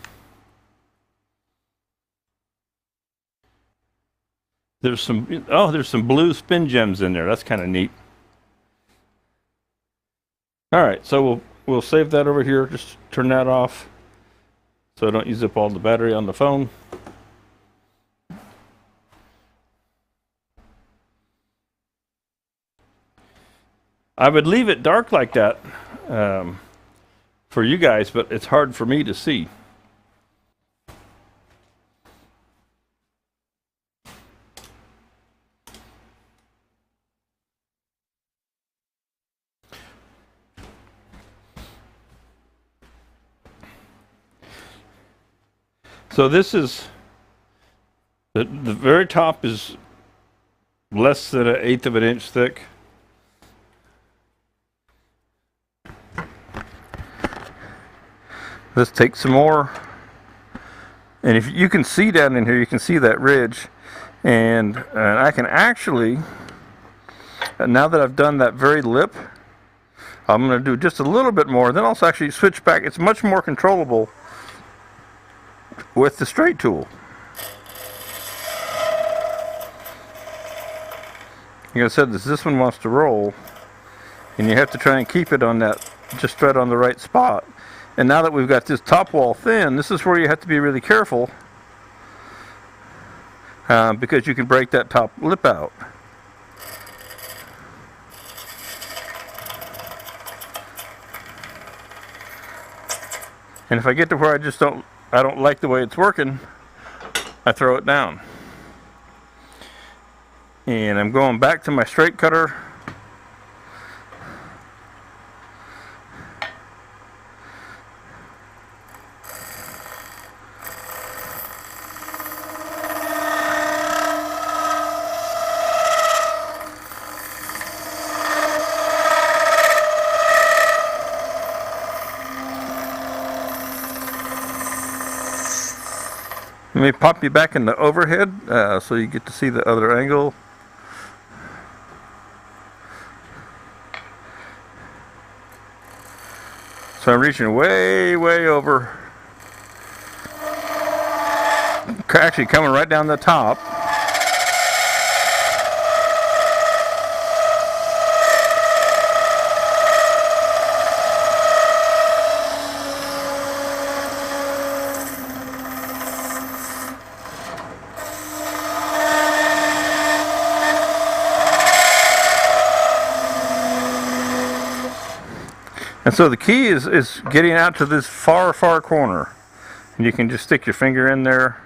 There's some blue spin gems in there. That's kind of neat. All right, so we'll save that over here. Just turn that off so I don't use up all the battery on the phone. I would leave it dark like that for you guys, but it's hard for me to see. So this is, the very top is less than 1/8 of an inch thick. Let's take some more. And if you can see down in here, you can see that ridge. And I can actually, now that I've done that very lip, I'm going to do just a little bit more. Then I'll actually switch back. It's much more controllable with the straight tool. Like I said, this one wants to roll, and you have to try and keep it on that, just right on the right spot. And now that we've got this top wall thin, this is where you have to be really careful, because you can break that top lip out. And if I get to where I don't like the way it's working, I throw it down. And I'm going back to my straight cutter. Let me pop you back in the overhead so you get to see the other angle. So I'm reaching way, way over. Actually coming right down the top. And so the key is getting out to this far, far corner. And you can just stick your finger in there.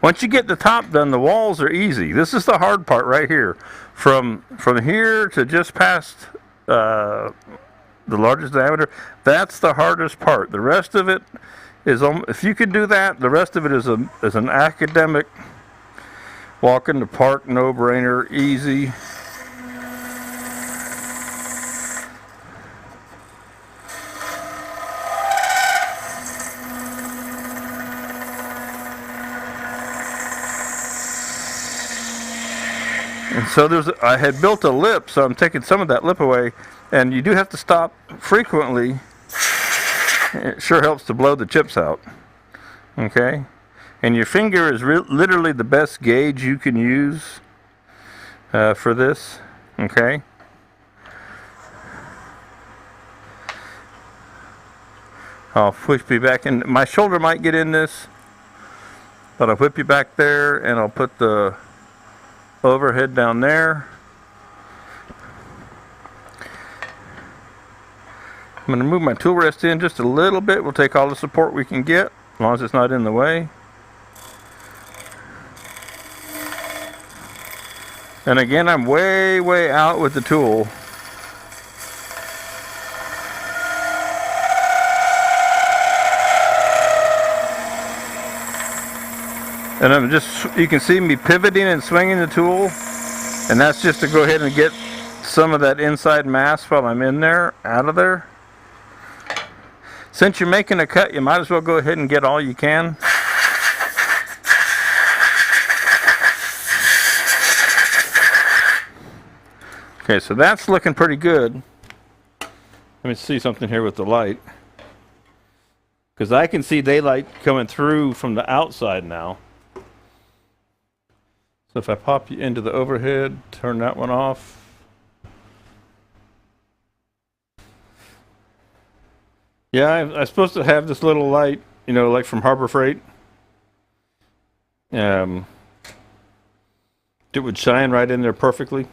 Once you get the top done, the walls are easy. This is the hard part right here. From here to just past the largest diameter, that's the hardest part. The rest of it is, if you can do that, the rest of it is an academic walk in the park, no-brainer, easy. And so I had built a lip, so I'm taking some of that lip away, and you do have to stop frequently. It sure helps to blow the chips out. Okay? And your finger is literally the best gauge you can use for this. Okay? I'll push you back in. My shoulder might get in this, but I'll whip you back there, and I'll put the overhead down there. I'm going to move my tool rest in just a little bit. We'll take all the support we can get, as long as it's not in the way. And again, I'm way, way out with the tool. And I'm just, you can see me pivoting and swinging the tool. And that's just to go ahead and get some of that inside mass while I'm in there, out of there. Since you're making a cut, you might as well go ahead and get all you can. Okay, so that's looking pretty good. Let me see something here with the light. Because I can see daylight coming through from the outside now. So if I pop you into the overhead, turn that one off. Yeah, I'm supposed to have this little light, you know, like from Harbor Freight. It would shine right in there perfectly.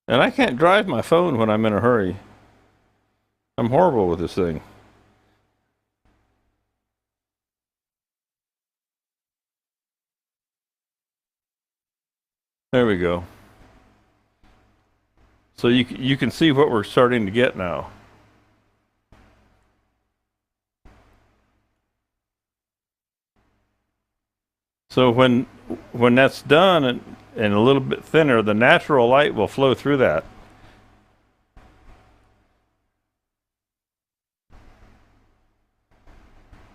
And I can't drive my phone when I'm in a hurry. I'm horrible with this thing. There we go. So you can see what we're starting to get now. So when that's done and a little bit thinner, the natural light will flow through that.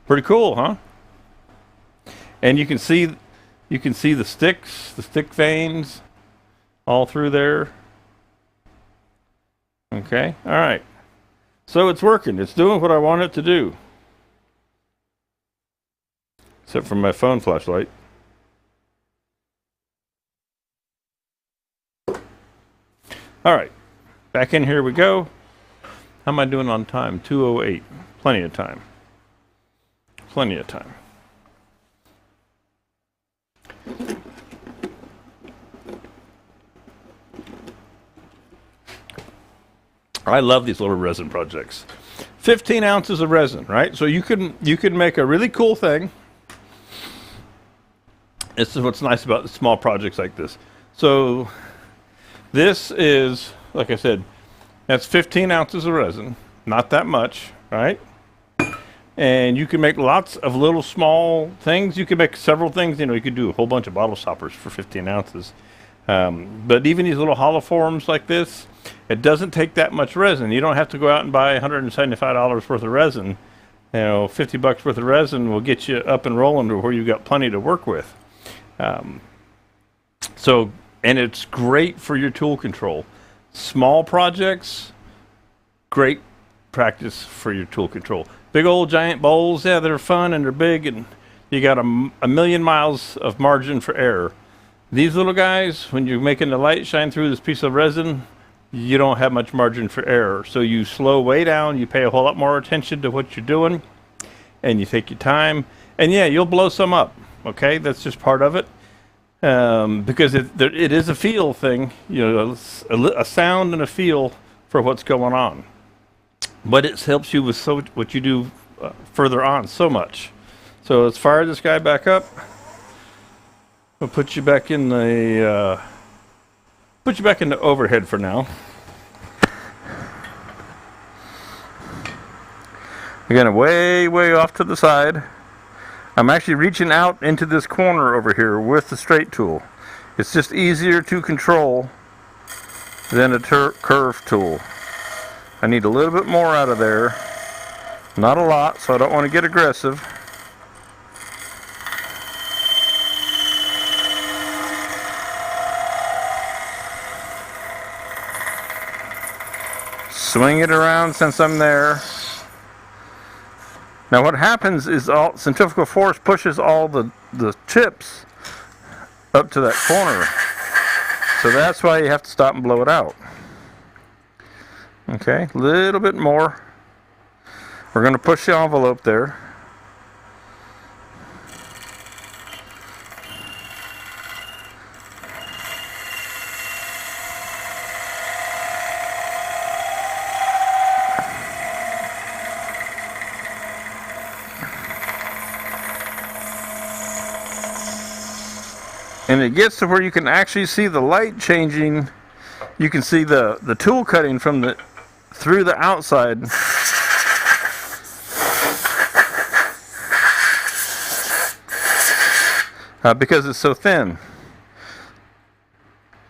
Pretty cool, huh? And you can see the sticks, the stick veins all through there. Okay, all right. So it's working. It's doing what I want it to do. Except for my phone flashlight. All right, back in here we go. How am I doing on time? 2:08. Plenty of time. Plenty of time. I love these little resin projects. 15 ounces of resin, right? So you can make a really cool thing. This is what's nice about the small projects like this. So this is, like I said, that's 15 ounces of resin. Not that much, right? And you can make lots of little small things. You can make several things. You know, you could do a whole bunch of bottle stoppers for 15 ounces. But even these little hollow forms like this, it doesn't take that much resin. You don't have to go out and buy $175 worth of resin. You know, 50 bucks worth of resin will get you up and rolling to where you've got plenty to work with. And it's great for your tool control. Small projects, great practice for your tool control. Big old giant bowls, yeah, they're fun and they're big, and you got a million miles of margin for error. These little guys, when you're making the light shine through this piece of resin, you don't have much margin for error. So you slow way down, you pay a whole lot more attention to what you're doing, and you take your time. And yeah, you'll blow some up, okay? That's just part of it. Because it is a feel thing, you know, a sound and a feel for what's going on. But it helps you with what you do further on so much. So let's fire this guy back up. We'll put you back in the overhead for now. Again, way off to the side. I'm actually reaching out into this corner over here with the straight tool. It's just easier to control than a curve tool. I need a little bit more out of there. Not a lot, so I don't want to get aggressive. Swing it around since I'm there. Now what happens is all centrifugal force pushes all the chips up to that corner. So that's why you have to stop and blow it out. Okay, a little bit more. We're going to push the envelope there. And it gets to where you can actually see the light changing. You can see the tool cutting from through the outside. Because it's so thin.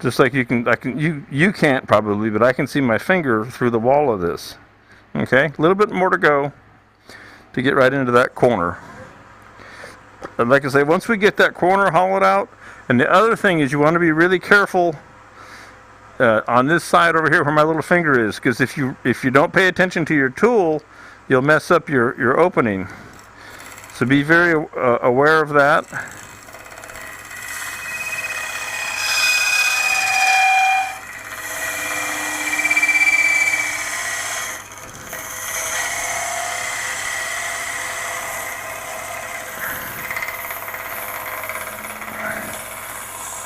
Just like you can't probably, but I can see my finger through the wall of this. Okay, a little bit more to go to get right into that corner. And like I say, once we get that corner hollowed out, and the other thing is you want to be really careful on this side over here where my little finger is, because if you don't pay attention to your tool, you'll mess up your opening. So be very aware of that.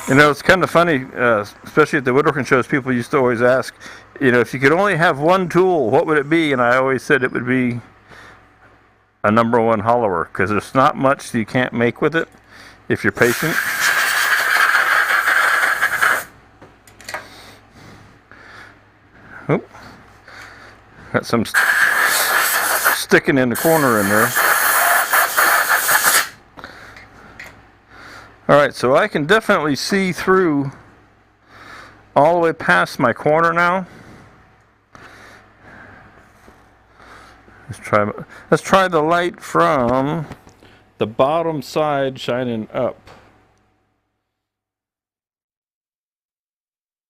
You know, it's kind of funny, especially at the woodworking shows, people used to always ask, you know, if you could only have one tool, what would it be? And I always said it would be a #1 hollower, because there's not much you can't make with it if you're patient. Got some sticking in the corner in there. Alright, so I can definitely see through all the way past my corner now. Let's try the light from the bottom side shining up.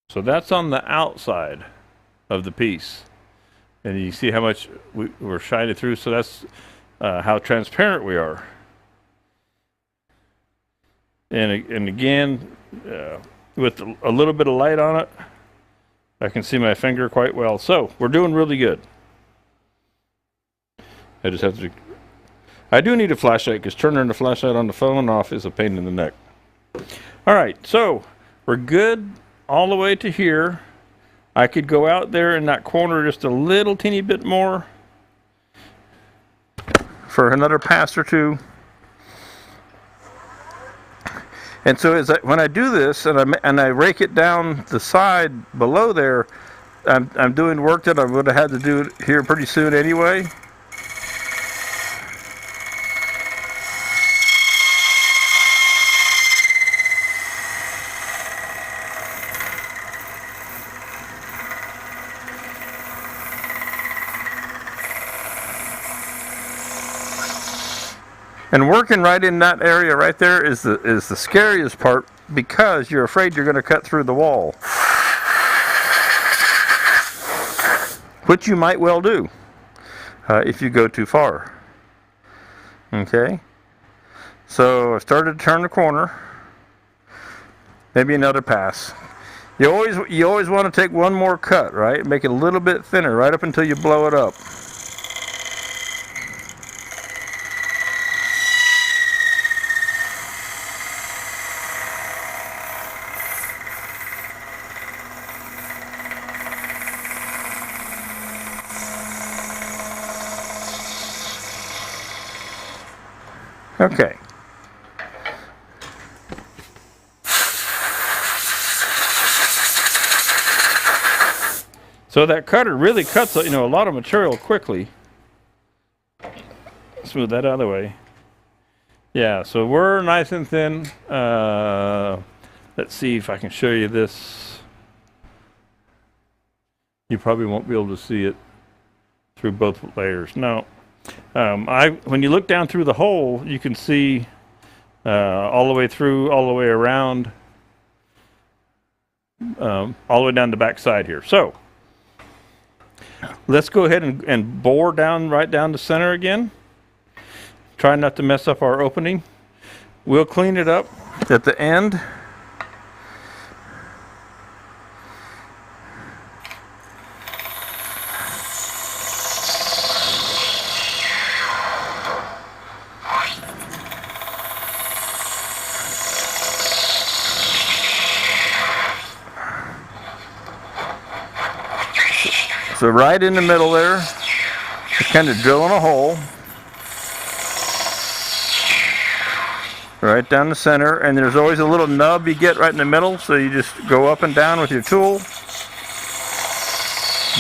So that's on the outside of the piece. And you see how much we're shining through, so that's how transparent we are. And again, with a little bit of light on it, I can see my finger quite well. So we're doing really good. I just have to. I do need a flashlight because turning the flashlight on the phone off is a pain in the neck. All right, so we're good all the way to here. I could go out there in that corner just a little teeny bit more for another pass or two. And so when I do this and I rake it down the side below there, I'm doing work that I would have had to do here pretty soon anyway. And working right in that area right there is the scariest part, because you're afraid you're going to cut through the wall, which you might well do if you go too far. Okay, so I started to turn the corner. Maybe another pass. You always want to take one more cut, right? Make it a little bit thinner right up until you blow it up. Okay. So that cutter really cuts, a lot of material quickly. Smooth that out of the way. Yeah, so we're nice and thin. Let's see if I can show you this. You probably won't be able to see it through both layers. No. When you look down through the hole, you can see all the way through, all the way around, all the way down the back side here. So let's go ahead and bore down right down the center again. Try not to mess up our opening. We'll clean it up at the end. So right in the middle there, just kind of drilling a hole right down the center, and there's always a little nub you get right in the middle, so you just go up and down with your tool.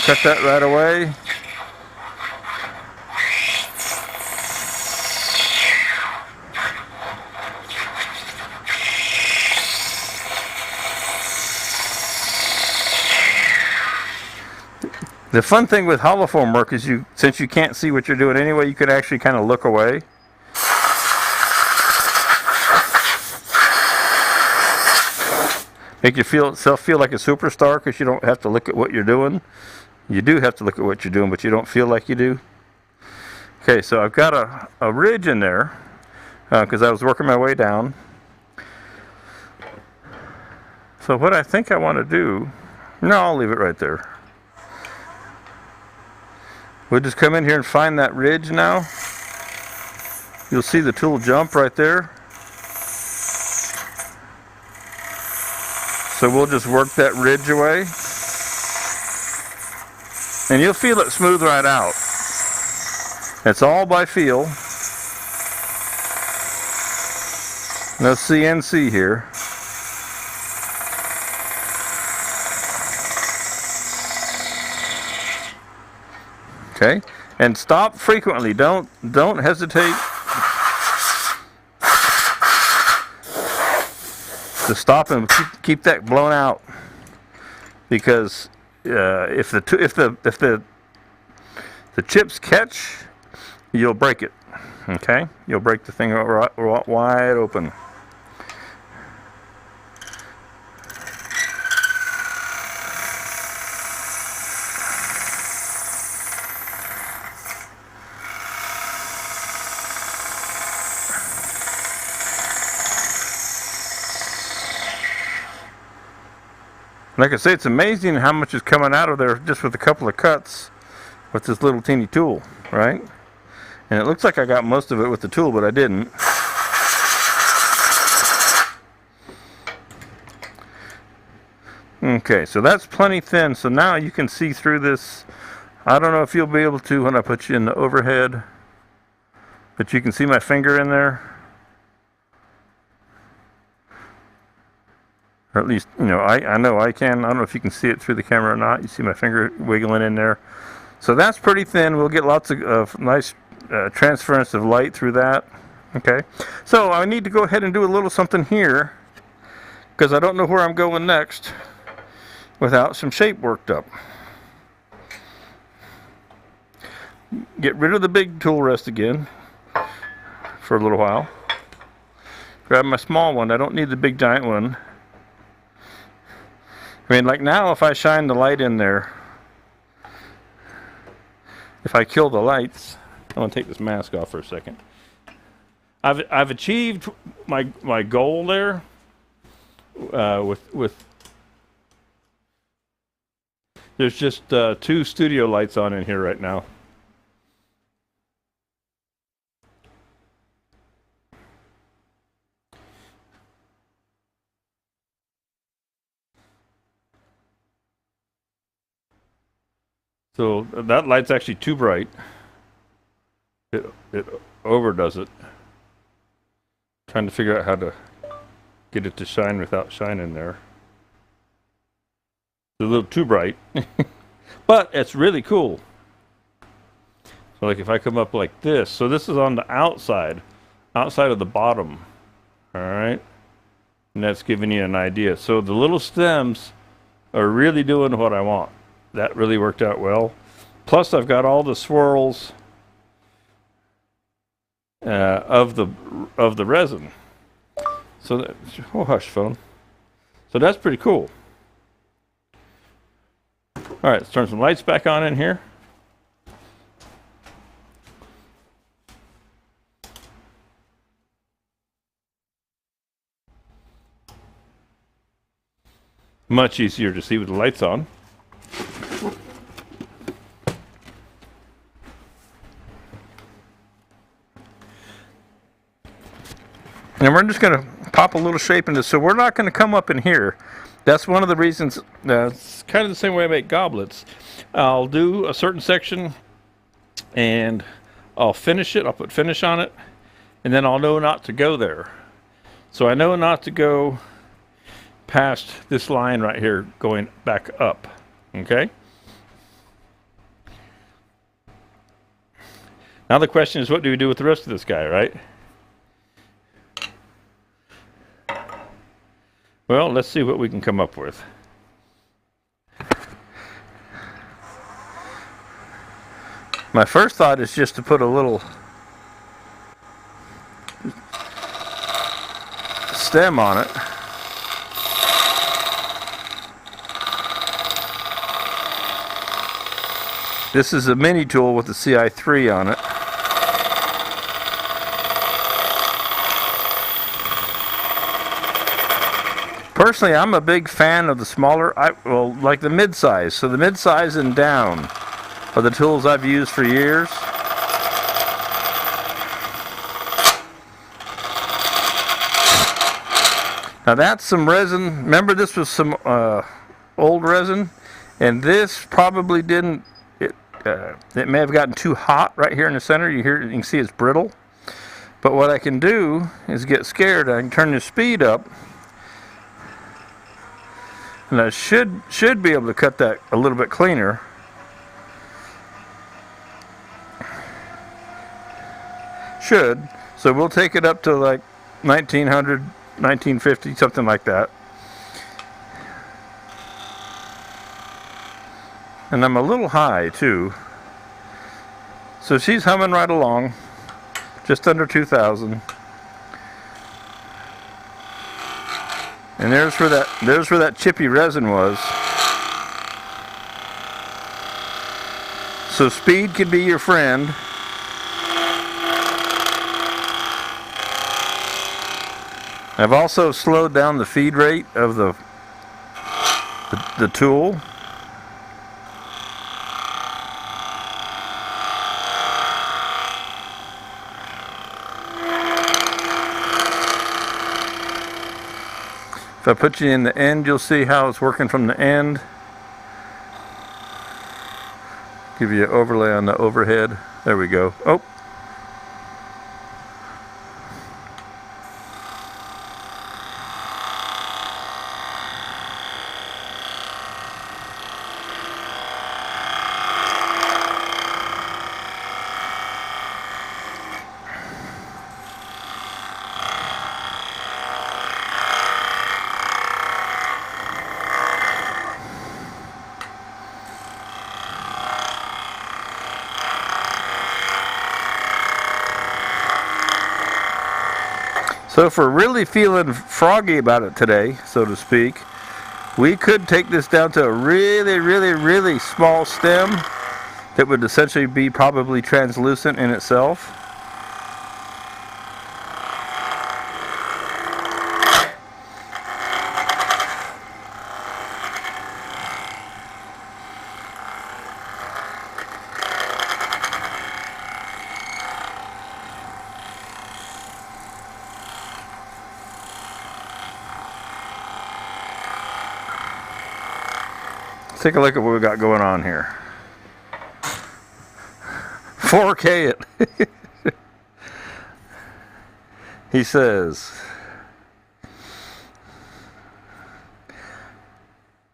Cut that right away. The fun thing with hollow foam work is since you can't see what you're doing anyway, you can actually kind of look away. Make yourself feel like a superstar because you don't have to look at what you're doing. You do have to look at what you're doing, but you don't feel like you do. Okay, so I've got a ridge in there because I was working my way down. So what I think I want to do, no, I'll leave it right there. We'll just come in here and find that ridge now. You'll see the tool jump right there. So we'll just work that ridge away. And you'll feel it smooth right out. It's all by feel. No CNC here. Okay, and stop frequently. Don't hesitate to stop and keep that blown out, because if the chips catch, you'll break it. Okay, you'll break the thing wide open. Like I say, it's amazing how much is coming out of there just with a couple of cuts with this little teeny tool, right? And it looks like I got most of it with the tool, but I didn't. Okay, so that's plenty thin. So now you can see through this. I don't know if you'll be able to when I put you in the overhead, but you can see my finger in there. Or at least, you know, I know I can. I don't know if you can see it through the camera or not. You see my finger wiggling in there. So that's pretty thin. We'll get lots of nice transference of light through that. Okay. So I need to go ahead and do a little something here, because I don't know where I'm going next without some shape worked up. Get rid of the big tool rest again for a little while. Grab my small one. I don't need the big giant one. I mean, like now, if I shine the light in there, if I kill the lights, I'm gonna take this mask off for a second. I've achieved my goal there with there's just 2 studio lights on in here right now. So that light's actually too bright. It overdoes it. Trying to figure out how to get it to shine without shining there. It's a little too bright. But it's really cool. So like if I come up like this, so this is on the outside of the bottom. Alright? And that's giving you an idea. So the little stems are really doing what I want. That really worked out well. Plus, I've got all the swirls of the resin. So that, oh hush, phone. So that's pretty cool. All right, let's turn some lights back on in here. Much easier to see with the lights on. And we're just going to pop a little shape into this. So we're not going to come up in here. That's one of the reasons. It's kind of the same way I make goblets. I'll do a certain section and I'll finish it. I'll put finish on it. And then I'll know not to go there. So I know not to go past this line right here going back up. Okay? Now the question is, what do we do with the rest of this guy, right? Well, let's see what we can come up with. My first thought is just to put a little stem on it. This is a mini tool with the CI3 on it. Personally, I'm a big fan of the smaller, well, like the mid-size. So the mid-size and down are the tools I've used for years. Now that's some resin. Remember, this was some old resin, and this probably didn't. It may have gotten too hot right here in the center. You can see it's brittle. But what I can do is get scared. I can turn the speed up. And I should be able to cut that a little bit cleaner. Should. So we'll take it up to like 1900, 1950, something like that. And I'm a little high too. So she's humming right along, just under 2,000. And there's where that chippy resin was. So speed can be your friend. I've also slowed down the feed rate of the tool. If I put you in the end, you'll see how it's working from the end. Give you an overlay on the overhead. There we go. Oh. So if we're really feeling froggy about it today, so to speak, we could take this down to a really, really, really small stem that would essentially be probably translucent in itself. Take a look at what we got going on here. 4K it. He says.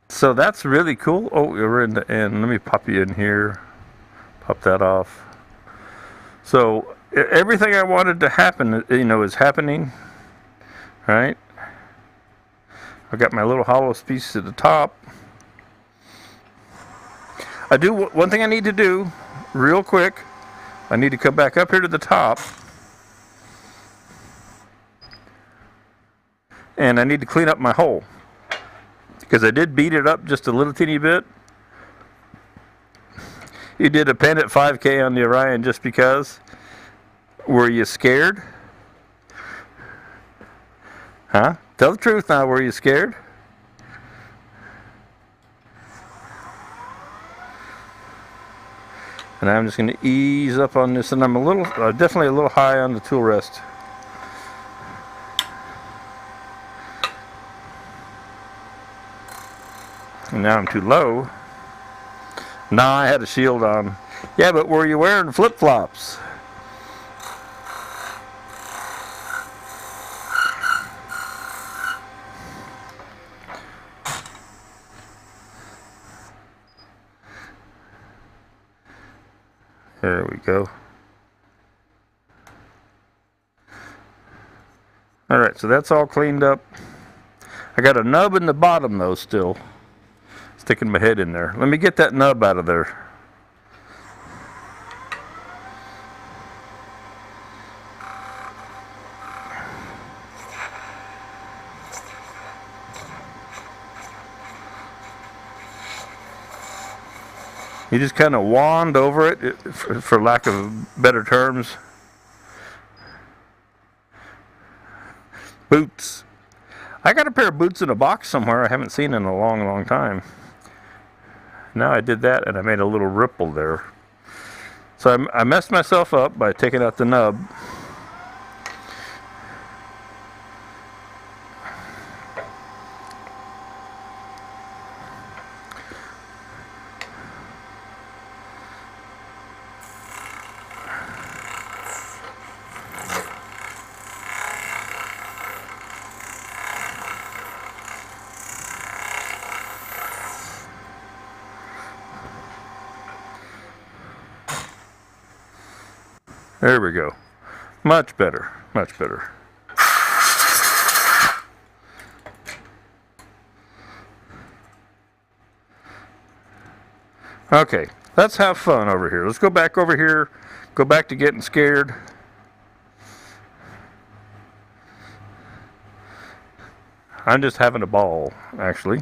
So that's really cool. Oh, we're in the end. Let me pop you in here. Pop that off. So everything I wanted to happen, is happening. Right? I got my little hollow piece at the top. One thing I need to do real quick. I need to come back up here to the top. And I need to clean up my hole. Because I did beat it up just a little teeny bit. You did a pen at 5K on the Orion just because. Were you scared? Huh? Tell the truth now, were you scared? And I'm just going to ease up on this, and I'm definitely a little high on the tool rest. And now I'm too low. Nah, I had a shield on. Yeah, but were you wearing flip-flops? There we go. Alright, so that's all cleaned up. I got a nub in the bottom though still. Sticking my head in there. Let me get that nub out of there. You just kind of wand over it, for lack of better terms. Boots. I got a pair of boots in a box somewhere I haven't seen in a long, long time. Now I did that and I made a little ripple there. So I messed myself up by taking out the nub. There we go. Much better, much better. Okay, let's have fun over here. Let's go back over here, go back to getting scared. I'm just having a ball, actually.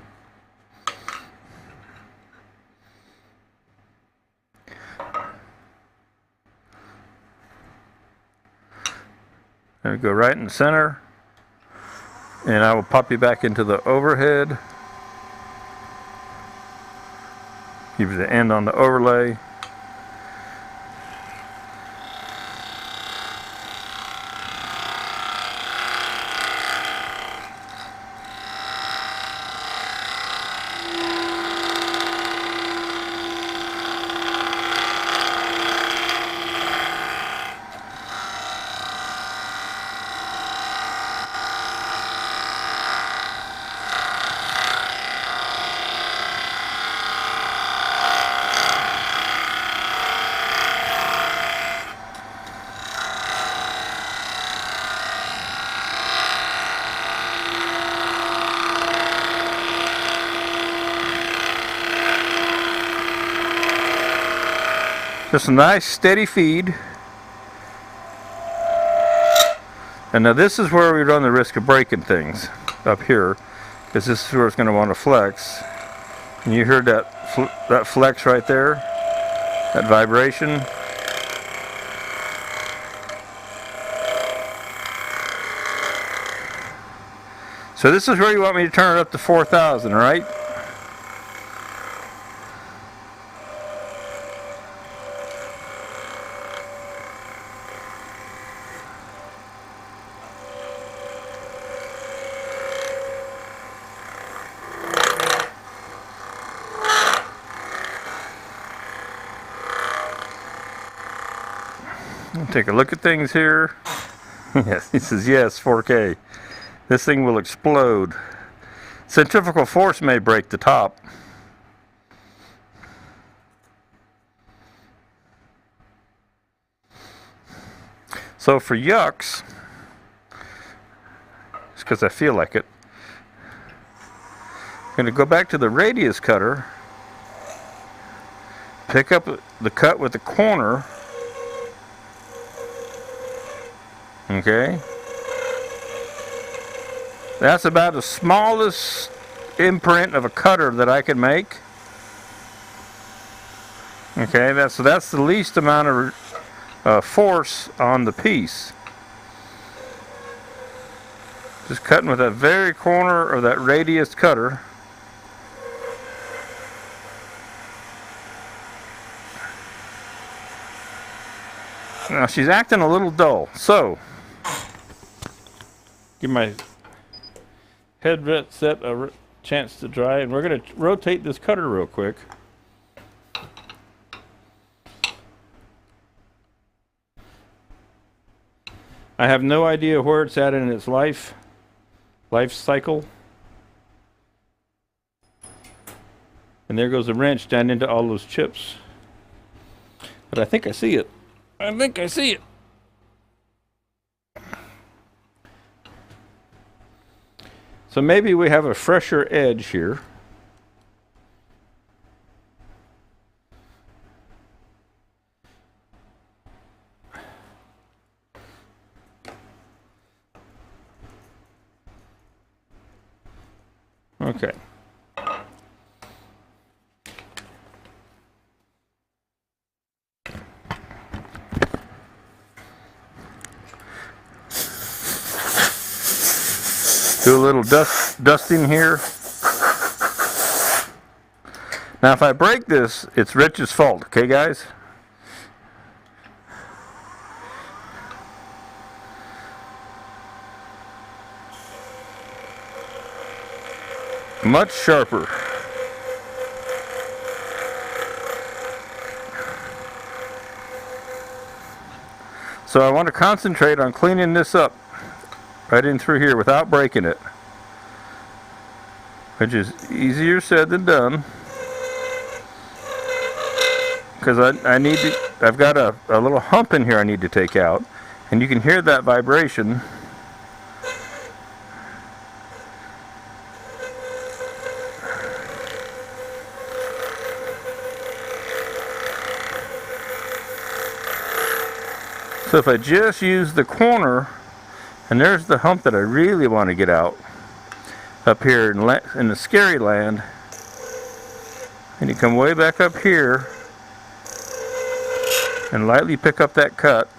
And go right in the center, and I will pop you back into the overhead. Give you the end on the overlay. Just a nice steady feed. And now this is where we run the risk of breaking things, up here, because this is where it's going to want to flex. And you heard that flex right there, that vibration. So this is where you want me to turn it up to 4,000, right? Take a look at things here. Yes, he says yes, 4K. This thing will explode. Centrifugal force may break the top. So for yucks, just because I feel like it, I'm going to go back to the radius cutter, pick up the cut with the corner. Okay, that's about the smallest imprint of a cutter that I can make. Okay, that's the least amount of force on the piece. Just cutting with that very corner of that radius cutter. Now she's acting a little dull, so give my head set a chance to dry, and we're going to rotate this cutter real quick. I have no idea where it's at in its life cycle. And there goes the wrench down into all those chips. But I think I see it. I think I see it. So maybe we have a fresher edge here. Okay. Do a little dusting here. Now if I break this, it's Rich's fault, okay guys? Much sharper. So I want to concentrate on cleaning this up right in through here without breaking it, which is easier said than done, because I've got a little hump in here I need to take out, And you can hear that vibration. So if I just use the corner, and there's the hump that I really want to get out, up here in the scary land, and you come way back up here, and lightly pick up that cut.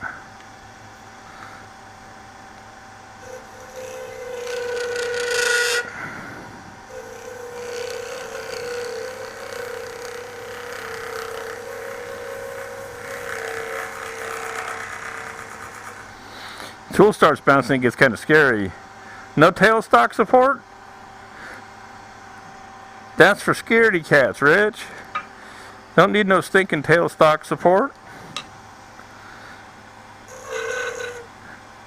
Tool starts bouncing, it gets kind of scary. No tailstock support? That's for scaredy cats, Rich. Don't need no stinking tailstock support.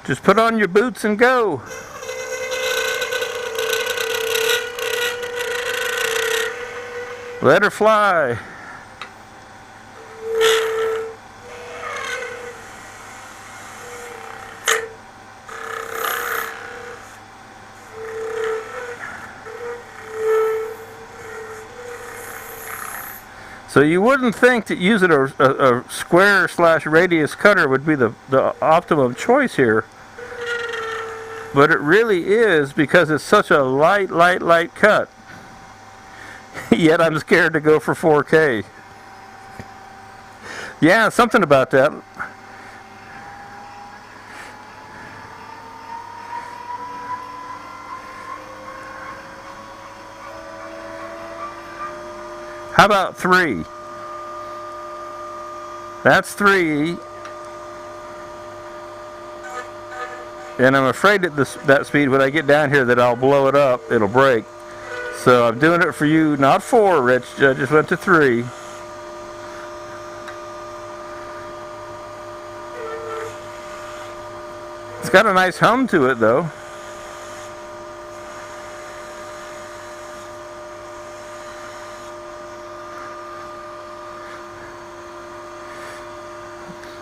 Just put on your boots and go. Let her fly. So you wouldn't think that using a square / radius cutter would be the optimum choice here. But it really is, because it's such a light cut. Yet I'm scared to go for 4K. Yeah, something about that. How about 3? That's 3. And I'm afraid at that speed, when I get down here, that I'll blow it up. It'll break. So I'm doing it for you, not 4, Rich. I just went to 3. It's got a nice hum to it, though.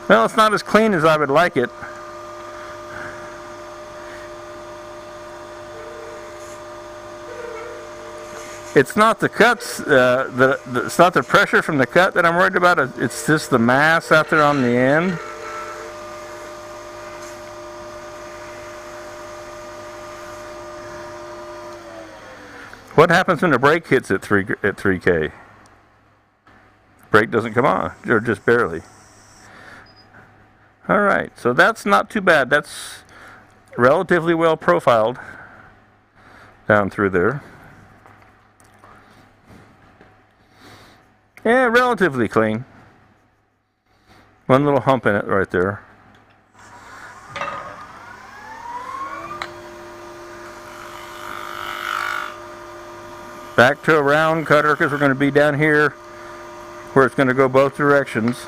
Well, it's not as clean as I would like it. It's not the cuts, it's not the pressure from the cut that I'm worried about. It's just the mass out there on the end. What happens when the brake hits at 3K? Brake doesn't come on, or just barely. Alright, so that's not too bad. That's relatively well profiled down through there. Yeah, relatively clean. One little hump in it right there. Back to a round cutter, because we're going to be down here where it's going to go both directions.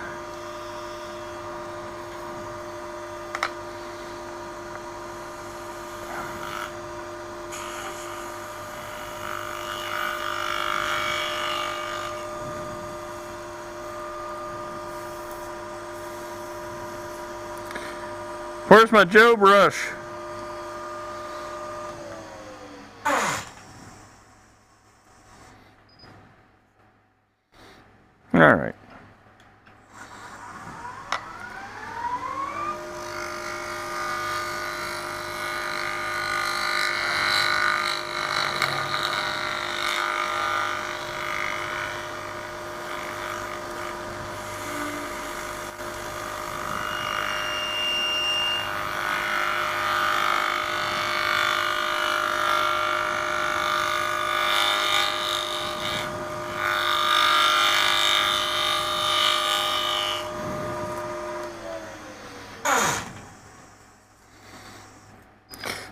Where's my Joe brush? All right.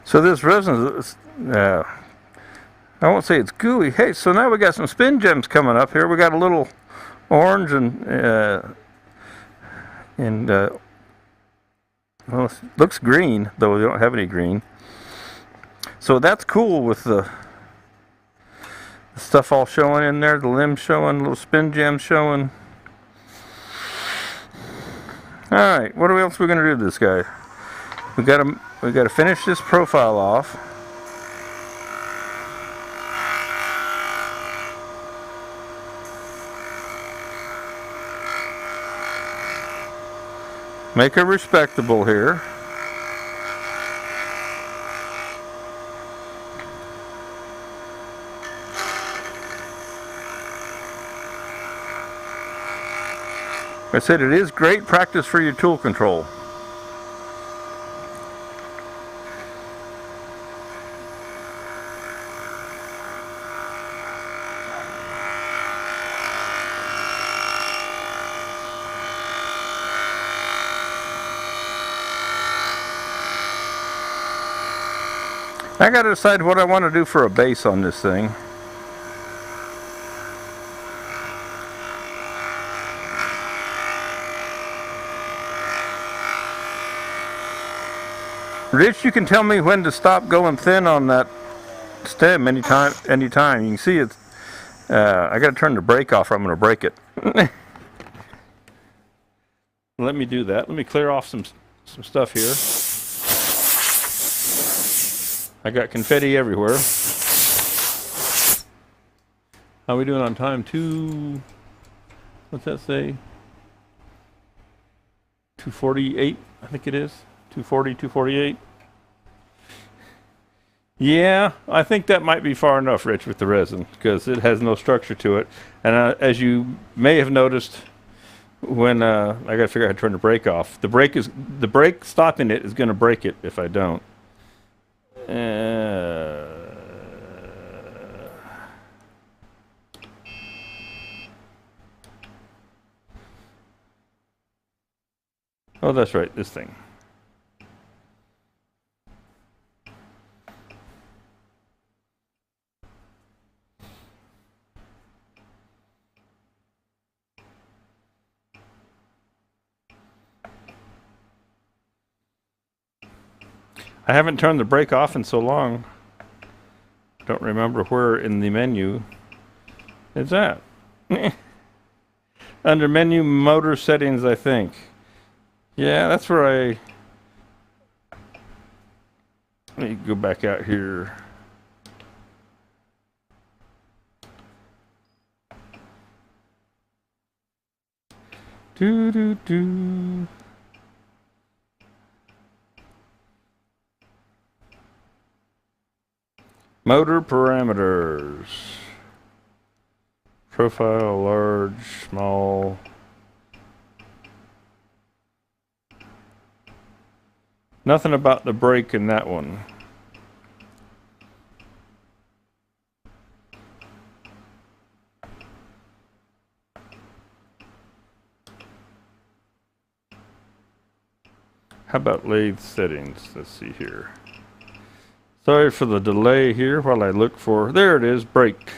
So this resin, I won't say it's gooey. Hey, so now we got some spin gems coming up here. We got a little orange and well, it looks green, though we don't have any green. So that's cool with the stuff all showing in there, the limbs showing, little spin gems showing. All right, what else are we going to do to this guy? we gotta finish this profile off. Make her respectable here. I said it is great practice for your tool control. I gotta decide what I want to do for a base on this thing. Rich, you can tell me when to stop going thin on that stem anytime. You can see it's. I gotta turn the brake off or I'm gonna break it. Let me do that. Let me clear off some stuff here. I got confetti everywhere. How are we doing on time? What's that say? 2:48, I think it is. 2:40, 2:48. Yeah, I think that might be far enough, Rich, with the resin, because it has no structure to it. And as you may have noticed, when I got to figure out how to turn the brake off, the brake stopping it is going to break it if I don't. Oh, that's right, this thing. I haven't turned the brake off in so long. Don't remember where in the menu it's at. Under menu motor settings, I think. Yeah, that's where let me go back out here. Do. Motor parameters. Profile, large, small. Nothing about the brake in that one. How about lathe settings? Let's see here. Sorry for the delay here while I look for, there it is, brake.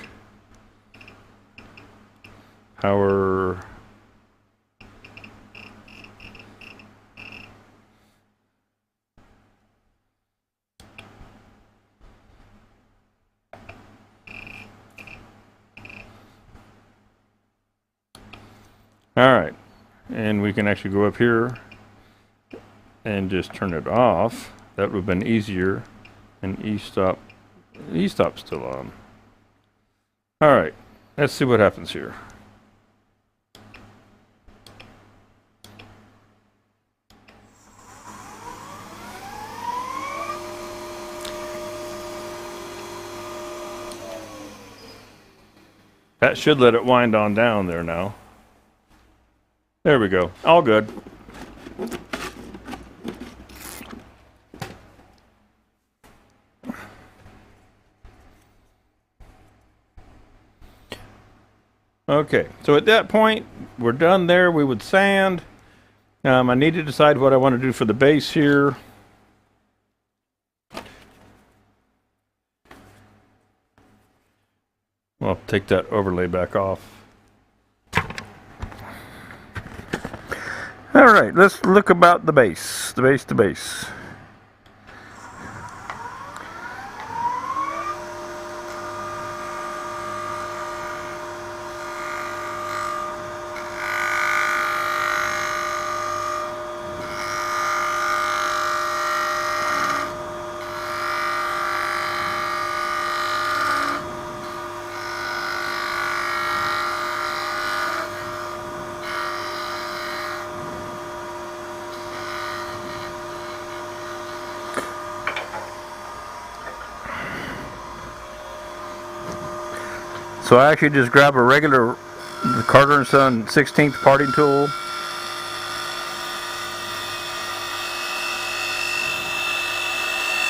Power. All right, and we can actually go up here and just turn it off. That would have been easier. And E-stop's still on. All right, let's see what happens here. That should let it wind on down there now. There we go, all good. Okay, so at that point, we're done there. We would sand. I need to decide what I want to do for the base here. Well, take that overlay back off. All right, let's look about the base, the base. So I actually just grab a regular Carter & Son 16th parting tool.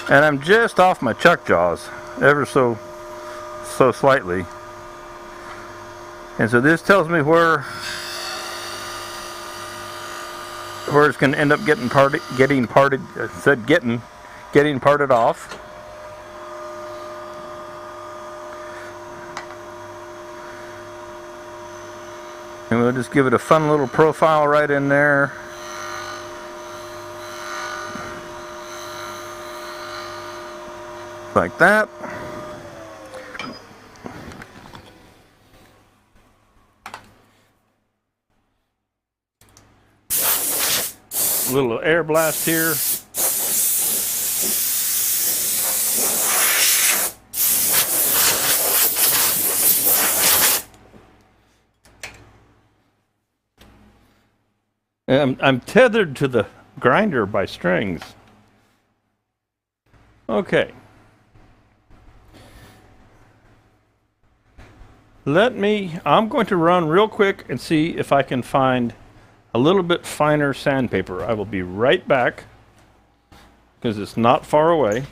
And I'm just off my chuck jaws, ever so slightly. And so this tells me where it's going to end up getting parted off. And we'll just give it a fun little profile right in there. Like that. A little air blast here. I'm tethered to the grinder by strings. Okay. I'm going to run real quick and see if I can find a little bit finer sandpaper. I will be right back because it's not far away.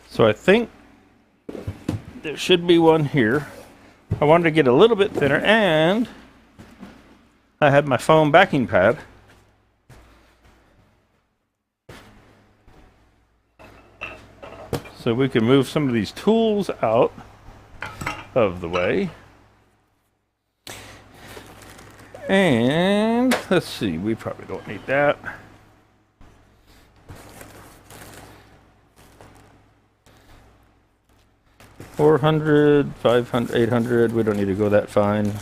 So I think there should be one here. I wanted to get a little bit thinner, and I had my foam backing pad. So we can move some of these tools out of the way. And let's see, we probably don't need that. $400, $500, $800, we don't need to go that fine.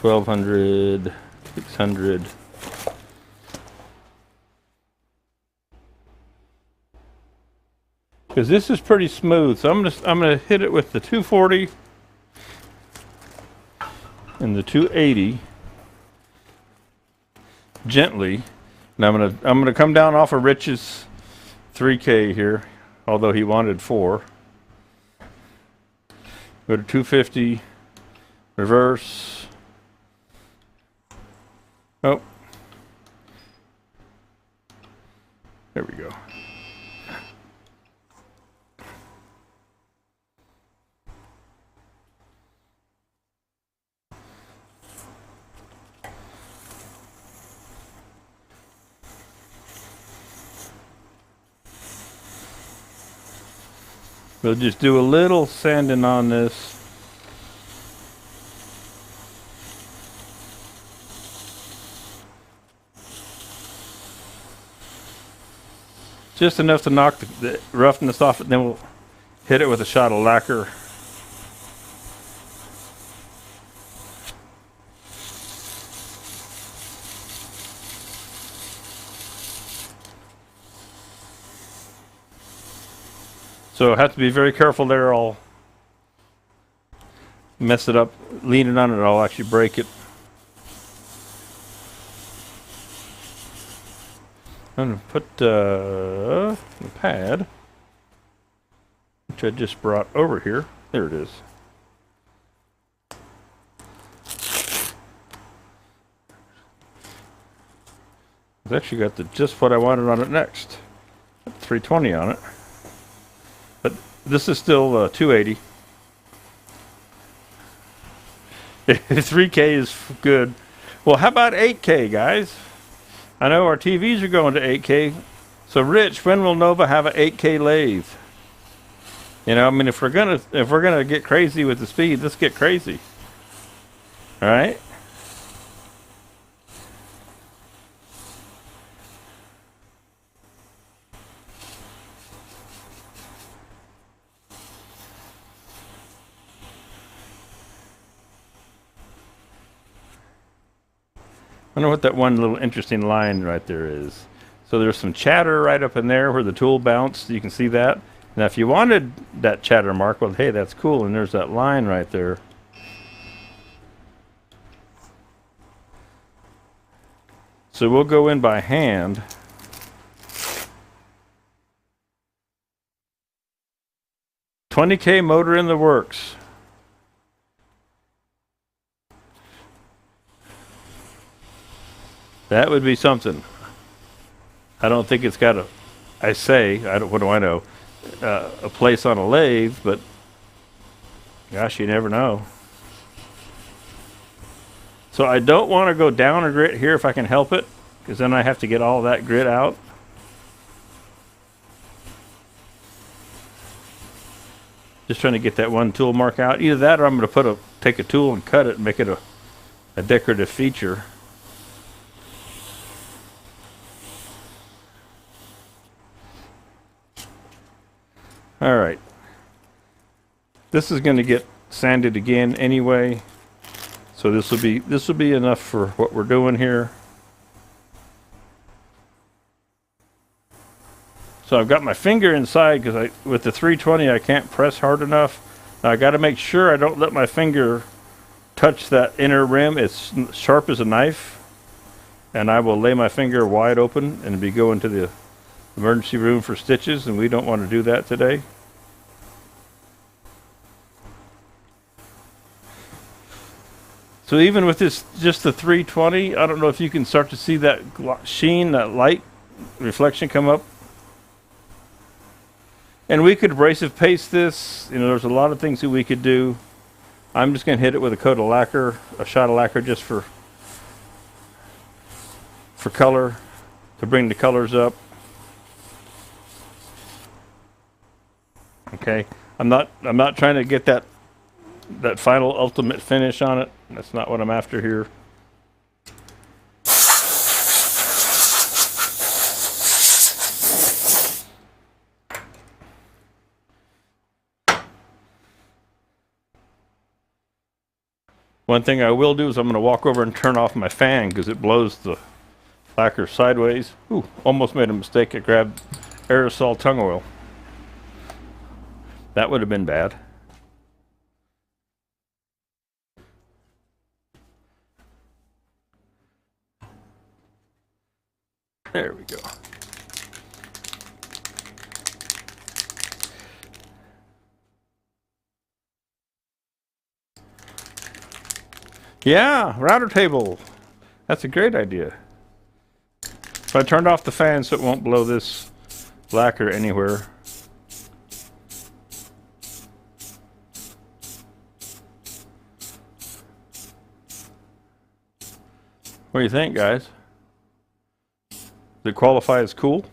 $1,200, $600. Because this is pretty smooth, so I'm gonna hit it with the 240 and the 280 gently. And I'm gonna come down off of Rich's 3K here. Although he wanted 4. Go to 250, reverse. Oh. There we go. We'll just do a little sanding on this. Just enough to knock the roughness off it, then we'll hit it with a shot of lacquer. So I have to be very careful there. I'll mess it up. Leaning on it, I'll actually break it. I'm going to put the pad, which I just brought over here. There it is. It's actually got just what I wanted on it next. 320 on it. But this is still 280. 3K is good. Well, how about 8K, guys? I know our TVs are going to 8K. So, Rich, when will Nova have an 8K lathe? You know, I mean, if we're gonna get crazy with the speed, let's get crazy. All right. I wonder what that one little interesting line right there is. So there's some chatter right up in there where the tool bounced. You can see that. Now, if you wanted that chatter mark, well, hey, that's cool. And there's that line right there. So we'll go in by hand. $20K motor in the works. That would be something. I don't think it's got what do I know, a place on a lathe, but gosh, you never know. So I don't want to go down a grit here if I can help it, because then I have to get all that grit out. Just trying to get that one tool mark out. Either that or I'm going to take a tool and cut it and make it a decorative feature. All right. This is going to get sanded again anyway. So this will be enough for what we're doing here. So I've got my finger inside because with the 320 I can't press hard enough. Now I got to make sure I don't let my finger touch that inner rim. It's sharp as a knife, and I will lay my finger wide open and be going to the emergency room for stitches, and we don't want to do that today. So even with this, just the 320, I don't know if you can start to see that sheen, that light reflection come up. And we could abrasive paste this. You know, there's a lot of things that we could do. I'm just going to hit it with a coat of lacquer, a shot of lacquer, just for color, to bring the colors up. Okay, I'm not trying to get that final ultimate finish on it. That's not what I'm after here. One thing I will do is I'm going to walk over and turn off my fan because it blows the lacquer sideways. Ooh, almost made a mistake. I grabbed aerosol tung oil. That would have been bad. There we go. Yeah, router table. That's a great idea. If I turned off the fan so it won't blow this lacquer anywhere. What do you think, guys? Does it qualify as cool?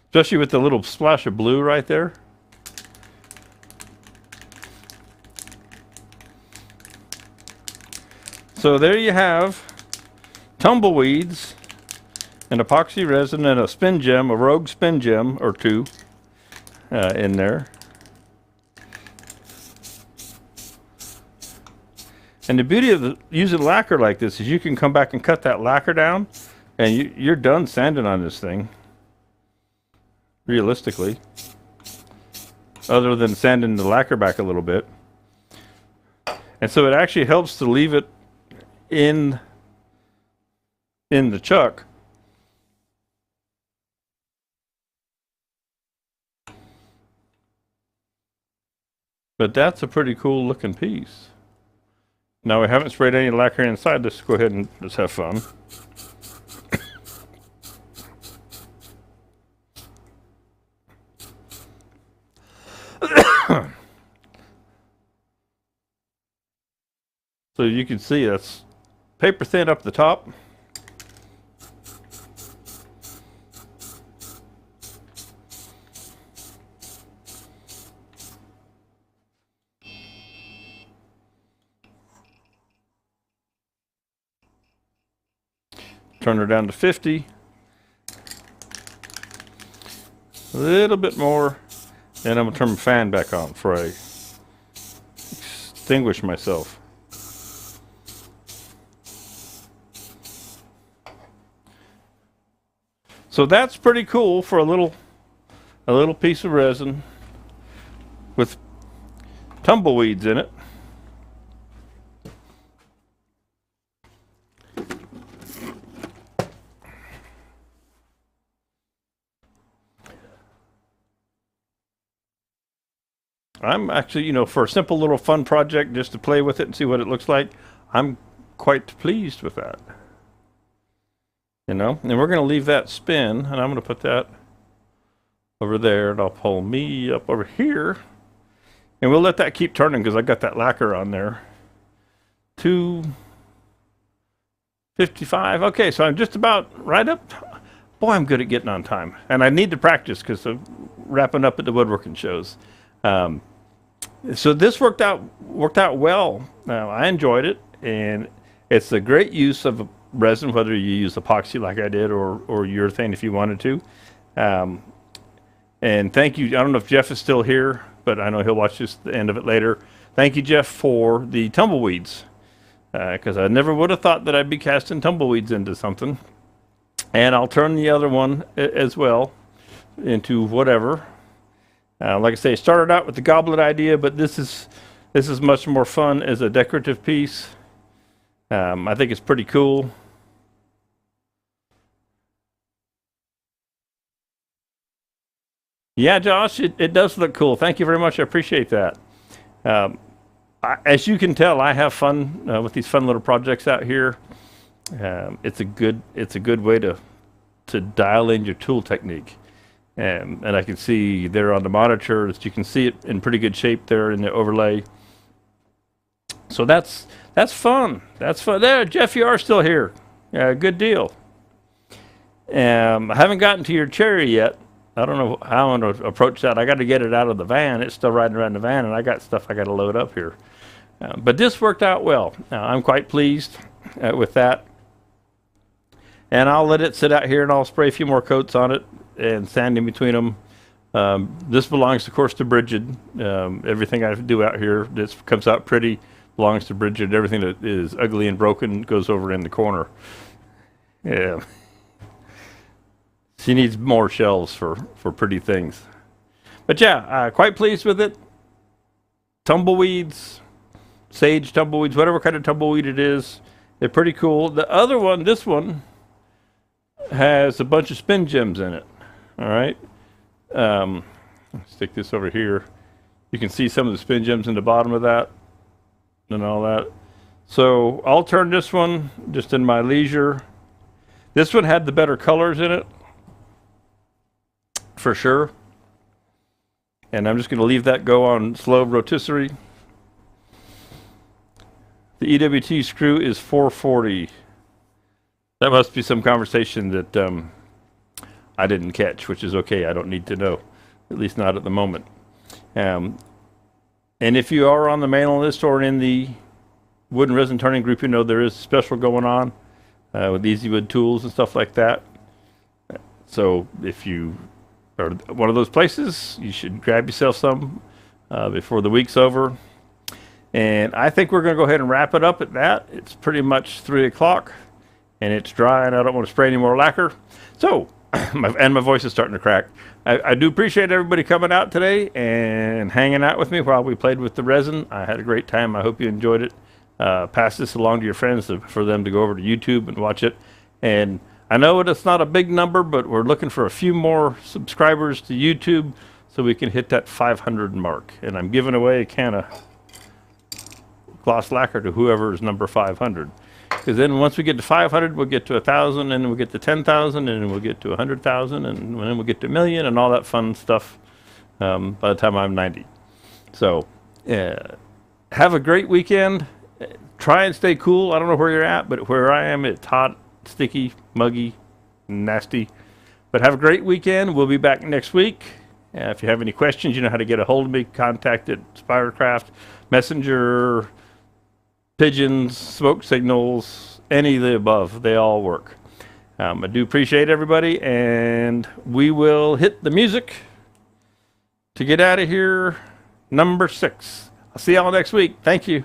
Especially with the little splash of blue right there. So there you have tumbleweeds, an epoxy resin, and a spin gem, a rogue spin gem or two in there. And the beauty of using lacquer like this is you can come back and cut that lacquer down, and you're done sanding on this thing, realistically, other than sanding the lacquer back a little bit. And so it actually helps to leave it in the chuck. But that's a pretty cool looking piece. Now we haven't sprayed any lacquer inside. Let's go ahead and let's have fun. So you can see that's paper thin up the top. Turn her down to 50. A little bit more. And I'm going to turn my fan back on before I extinguish myself. So that's pretty cool for a little piece of resin with tumbleweeds in it. I'm actually, you know, for a simple little fun project just to play with it and see what it looks like, I'm quite pleased with that. You know, and we're going to leave that spin, and I'm going to put that over there, and I'll pull me up over here, and we'll let that keep turning because I got that lacquer on there. 255. Okay, so I'm just about right up. Boy, I'm good at getting on time, and I need to practice because I'm wrapping up at the woodworking shows. So this worked out well. I enjoyed it, and it's a great use of resin, whether you use epoxy like I did or urethane if you wanted to. And thank you. I don't know if Jeff is still here, but I know he'll watch this the end of it later. Thank you, Jeff, for the tumbleweeds, because I never would have thought that I'd be casting tumbleweeds into something. And I'll turn the other one as well into whatever. Like I say, started out with the goblet idea, but this is much more fun as a decorative piece. I think it's pretty cool. Yeah, Josh, it does look cool. Thank you very much. I appreciate that. As you can tell, I have fun with these fun little projects out here. It's a good way to dial in your tool technique. And I can see there on the monitor that you can see it in pretty good shape there in the overlay. So that's fun. That's fun. There, Jeff, you are still here. Good deal. I haven't gotten to your cherry yet. I don't know how I'm going to approach that. I got to get it out of the van. It's still riding around the van, and I got stuff I got to load up here. But this worked out well. I'm quite pleased with that. And I'll let it sit out here, and I'll spray a few more coats on it and sand in between them. This belongs, of course, to Bridget. Everything I do out here that comes out pretty belongs to Bridget. Everything that is ugly and broken goes over in the corner. Yeah. She needs more shelves for pretty things. But yeah, quite pleased with it. Tumbleweeds, sage tumbleweeds, whatever kind of tumbleweed it is, they're pretty cool. The other one, this one, has a bunch of spin gems in it. All right. Stick this over here. You can see some of the spin gems in the bottom of that and all that. So I'll turn this one just in my leisure. This one had the better colors in it, for sure. And I'm just going to leave that go on slow rotisserie. The EWT screw is 440. That must be some conversation that I didn't catch, which is okay. I don't need to know, at least not at the moment. And if you are on the mailing list or in the wood and resin turning group, you know there is a special going on with Easy Wood tools and stuff like that. So if you are one of those places, you should grab yourself some before the week's over. And I think we're going to go ahead and wrap it up at that. It's pretty much 3 o'clock, and it's dry, and I don't want to spray any more lacquer. So, my voice is starting to crack. I do appreciate everybody coming out today and hanging out with me while we played with the resin. I had a great time. I hope you enjoyed it. Pass this along to your friends for them to go over to YouTube and watch it. And I know it's not a big number, but we're looking for a few more subscribers to YouTube so we can hit that 500 mark. And I'm giving away a can of gloss lacquer to whoever is number 500. Because then once we get to 500, we'll get to 1,000, and then we'll get to 10,000, and then we'll get to 100,000, and then we'll get to 1,000,000 and all that fun stuff by the time I'm 90. So have a great weekend. Try and stay cool. I don't know where you're at, but where I am, it's hot, sticky, muggy, nasty. But have a great weekend. We'll be back next week. If you have any questions, you know how to get a hold of me. Contact at Spiracraft, Messenger, pigeons, smoke signals, any of the above. They all work. I do appreciate everybody, and we will hit the music to get out of here. Number 6. I'll see y'all next week. Thank you.